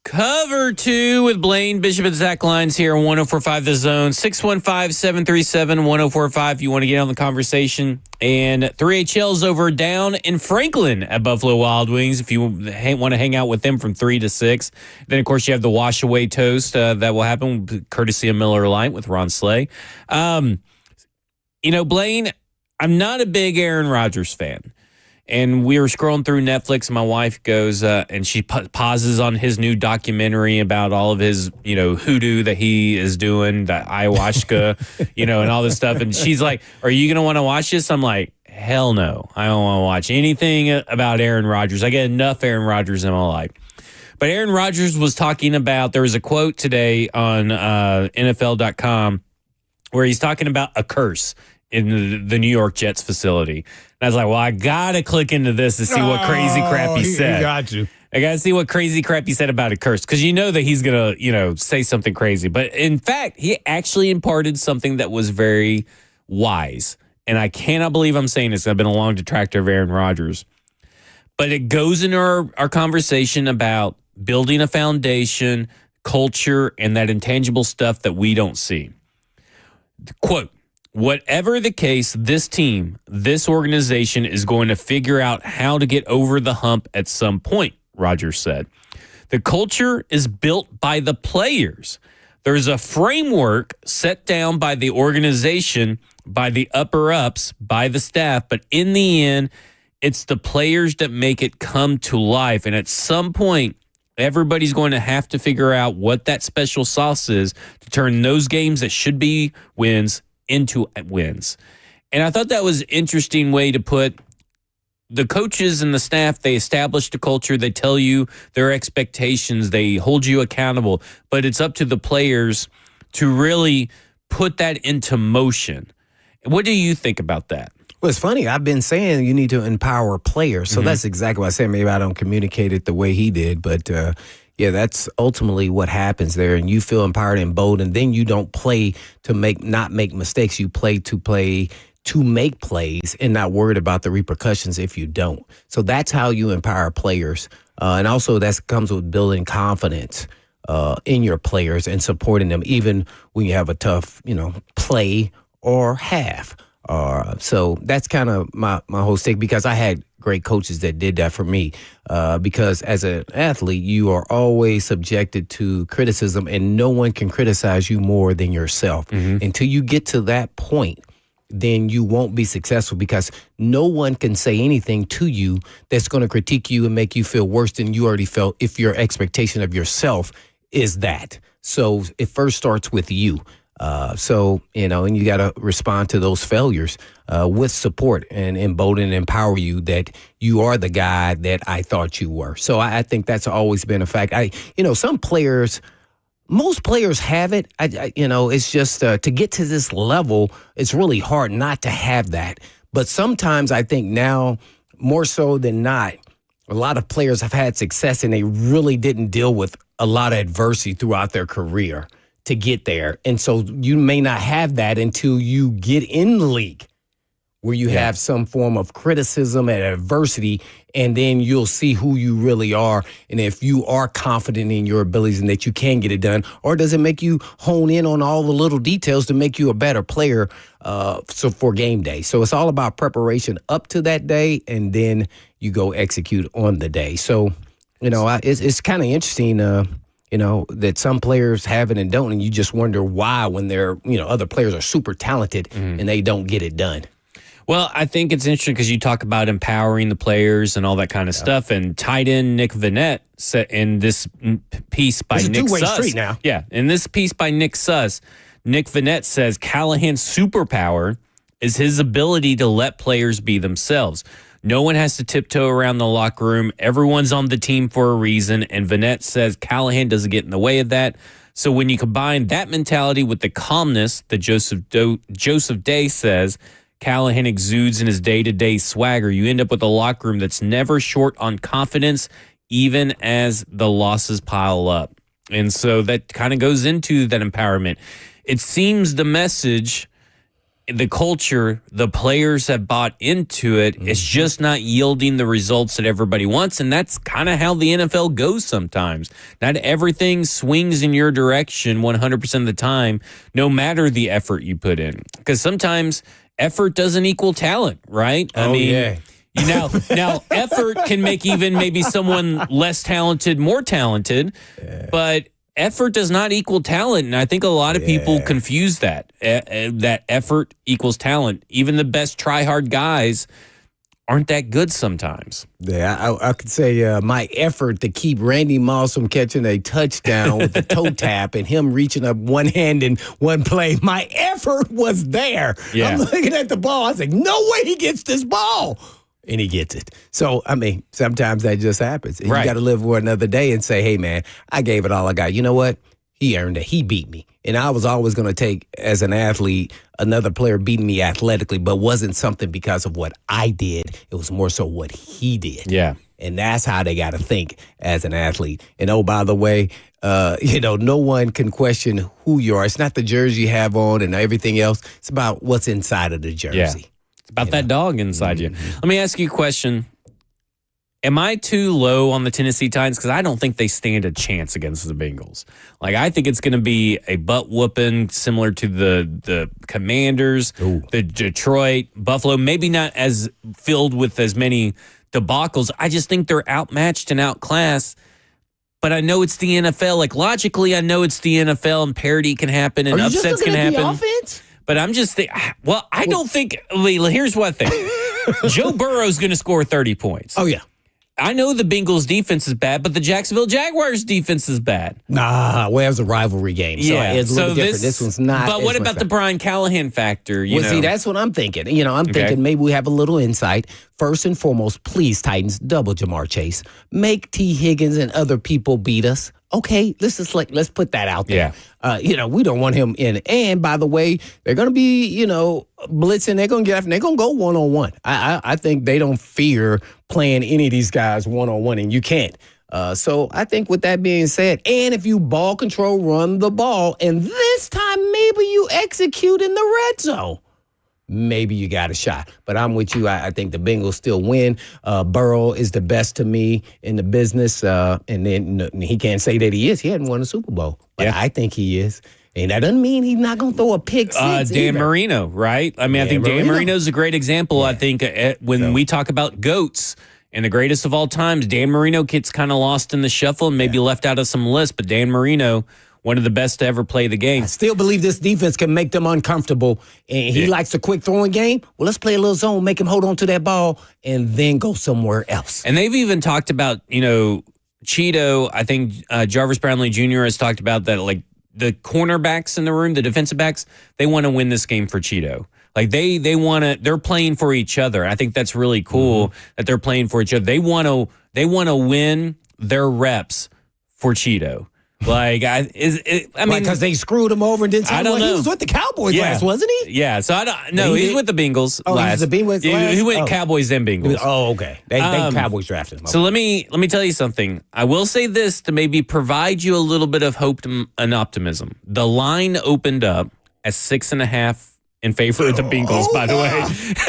Cover 2 with Blaine Bishop and Zach Lyons here on 104.5 The Zone. 615-737-1045 if you want to get on the conversation. And 3HL's over down in Franklin at Buffalo Wild Wings if you want to hang out with them from 3 to 6. Then, of course, you have the Wash Away Toast that will happen courtesy of Miller Lite with Ron Slay. Blaine, I'm not a big Aaron Rodgers fan. And we were scrolling through Netflix, and my wife goes, and she pauses on his new documentary about all of his, hoodoo that he is doing, the ayahuasca, and all this stuff. And she's like, "Are you going to want to watch this?" I'm like, "Hell no. I don't want to watch anything about Aaron Rodgers. I get enough Aaron Rodgers in my life." But Aaron Rodgers was talking about, there was a quote today on NFL.com where he's talking about a curse in the New York Jets facility. And I was like, well, I got to click into this to see what crazy crap he said. He got you. I got to see what crazy crap he said about a curse, because you know that he's going to, say something crazy. But in fact, he actually imparted something that was very wise. And I cannot believe I'm saying this. I've been a long detractor of Aaron Rodgers. But it goes into our conversation about building a foundation, culture, and that intangible stuff that we don't see. Quote, "Whatever the case, this team, this organization is going to figure out how to get over the hump at some point," Rodgers said. "The culture is built by the players. There's a framework set down by the organization, by the upper-ups, by the staff, but in the end, it's the players that make it come to life. And at some point, everybody's going to have to figure out what that special sauce is to turn those games that should be wins into wins." And I thought that was an interesting way to put the coaches and the staff. They establish the culture. They tell you their expectations. They hold you accountable. But it's up to the players to really put that into motion. What do you think about that? Well, it's funny. I've been saying you need to empower players. So that's exactly what I said. Maybe I don't communicate it the way he did, but yeah, that's ultimately what happens there. And you feel empowered and bold, and then you don't play to not make mistakes. You play to make plays and not worried about the repercussions if you don't. So that's how you empower players. And also that comes with building confidence in your players and supporting them, even when you have a tough, play or half. So that's kind of my whole stick, because I had great coaches that did that for me. Because as an athlete, you are always subjected to criticism, and no one can criticize you more than yourself. Until you get to that point, then you won't be successful, because no one can say anything to you that's going to critique you and make you feel worse than you already felt if your expectation of yourself is that. So it first starts with you. And you got to respond to those failures with support and embolden and empower you that you are the guy that I thought you were. So I think that's always been a fact. Some players, most players have it. It's just to get to this level, it's really hard not to have that. But sometimes I think now, more so than not, a lot of players have had success and they really didn't deal with a lot of adversity throughout their career to get there. And so you may not have that until you get in the league where you have some form of criticism and adversity, and then you'll see who you really are and if you are confident in your abilities and that you can get it done, or does it make you hone in on all the little details to make you a better player for game day. So it's all about preparation up to that day, and then you go execute on the day. So, it's kind of interesting that some players have it and don't, and you just wonder why when they're, other players are super talented and they don't get it done. Well, I think it's interesting because you talk about empowering the players and all that kind of stuff. And tight end Nick Vannett said in this piece by Nick Suss. Street now. Yeah, in this piece by Nick Suss, Nick Vannett says Callahan's superpower is his ability to let players be themselves. No one has to tiptoe around the locker room. Everyone's on the team for a reason. And Vannett says Callahan doesn't get in the way of that. So when you combine that mentality with the calmness that Joseph Day says Callahan exudes in his day-to-day swagger, you end up with a locker room that's never short on confidence, even as the losses pile up. And so that kind of goes into that empowerment. It seems the message the culture, the players have bought into it. It's just not yielding the results that everybody wants. And that's kind of how the NFL goes sometimes. Not everything swings in your direction 100% of the time, no matter the effort you put in. Because sometimes effort doesn't equal talent, right? I mean, now effort can make even maybe someone less talented more talented, but effort does not equal talent, and I think a lot of people confuse that. That effort equals talent. Even the best try-hard guys aren't that good sometimes. Yeah, I could say my effort to keep Randy Moss from catching a touchdown with the toe tap and him reaching up one hand in one play, my effort was there. Yeah. I'm looking at the ball. I was like, no way he gets this ball. And he gets it. So, I mean, sometimes that just happens. And you got to live for another day and say, hey, man, I gave it all I got. You know what? He earned it. He beat me. And I was always going to take, as an athlete, another player beating me athletically, but wasn't something because of what I did. It was more so what he did. Yeah. And that's how they got to think as an athlete. And, oh, by the way, no one can question who you are. It's not the jersey you have on and everything else. It's about what's inside of the jersey. Yeah. It's about that dog inside you. Let me ask you a question. Am I too low on the Tennessee Titans? Because I don't think they stand a chance against the Bengals. Like, I think it's going to be a butt whooping similar to the Commanders, the Detroit, Buffalo. Maybe not as filled with as many debacles. I just think they're outmatched and outclassed. But I know it's the NFL. Like, logically, I know it's the NFL and parity can happen and upsets can happen. The offense? But I'm just thinking, I don't think, here's one thing. Joe Burrow's going to score 30 points. Oh, yeah. I know the Bengals defense is bad, but the Jacksonville Jaguars defense is bad. Nah, well, it was a rivalry game. So it's a little different. This one's not. But what about the Brian Callahan factor? See, that's what I'm thinking. I'm thinking maybe we have a little insight. First and foremost, please, Titans, double Jamar Chase. Make T. Higgins and other people beat us. Okay, let's put that out there. Yeah. We don't want him in. And by the way, they're going to be, blitzing. They're going to get after. They're going to go one-on-one. I think they don't fear playing any of these guys one-on-one, and you can't. So I think with that being said, and if you ball control, run the ball, and this time maybe you execute in the red zone, maybe you got a shot. But I'm with you. I think the Bengals still win. Burrow is the best to me in the business. And then he can't say that he is. He hadn't won a Super Bowl. But I think he is. And that doesn't mean he's not going to throw a pick six Dan Marino, right? I mean, I think Dan Marino's a great example. Yeah. I think when we talk about GOATs and the greatest of all times, Dan Marino gets kind of lost in the shuffle and maybe left out of some lists. But Dan Marino, one of the best to ever play the game. I still believe this defense can make them uncomfortable. And he likes a quick throwing game. Well, let's play a little zone, make him hold on to that ball, and then go somewhere else. And they've even talked about, Cheeto. I think Jarvis Brownlee Jr. has talked about that, like, the cornerbacks in the room, the defensive backs, they want to win this game for Cheeto. Like they want to, they're playing for each other. I think that's really cool that they're playing for each other. They want to win their reps for Cheeto. Like because they screwed him over and didn't. I don't know. He was with the Cowboys last, wasn't he? Yeah. So I don't. No, he's with the Bengals. Last. He was the Bengals last? He went Cowboys then Bengals. Oh, okay. They Cowboys drafted him. Okay. So let me tell you something. I will say this to maybe provide you a little bit of hope and optimism. The line opened up at 6.5 in favor of the Bengals. By the way,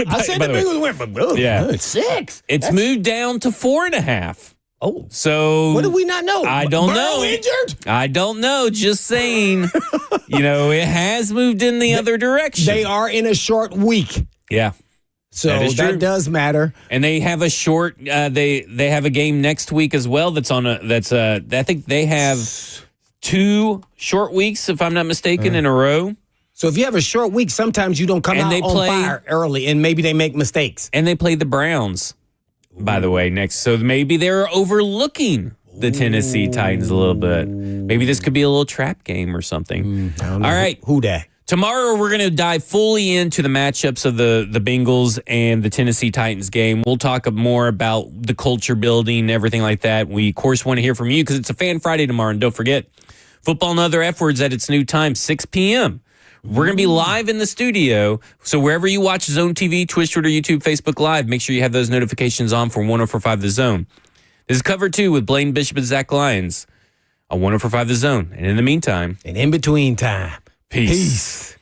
I said the Bengals went, but 6. It's moved down to 4.5. Oh, so what do we not know? I don't know. Injured? I don't know. Just saying. It has moved in the other direction. They are in a short week. Yeah. So that does matter. And they have a short. They have a game next week as well. I think they have 2 short weeks, if I'm not mistaken, in a row. So if you have a short week, sometimes you don't come out on fire early, and maybe they make mistakes. And they play the Browns, by the way, next. So maybe they're overlooking the Tennessee Titans a little bit. Maybe this could be a little trap game or something. All right. Who dat? Tomorrow, we're going to dive fully into the matchups of the Bengals and the Tennessee Titans game. We'll talk more about the culture building, everything like that. We, of course, want to hear from you because it's a Fan Friday tomorrow. And don't forget, Football and Other F Words at its new time, 6 p.m. We're going to be live in the studio. So wherever you watch Zone TV, Twitch, Twitter, YouTube, Facebook Live, make sure you have those notifications on for 104.5 The Zone. This is Cover 2 with Blaine Bishop and Zach Lyons on 104.5 The Zone. And in the meantime. And in between time. Peace.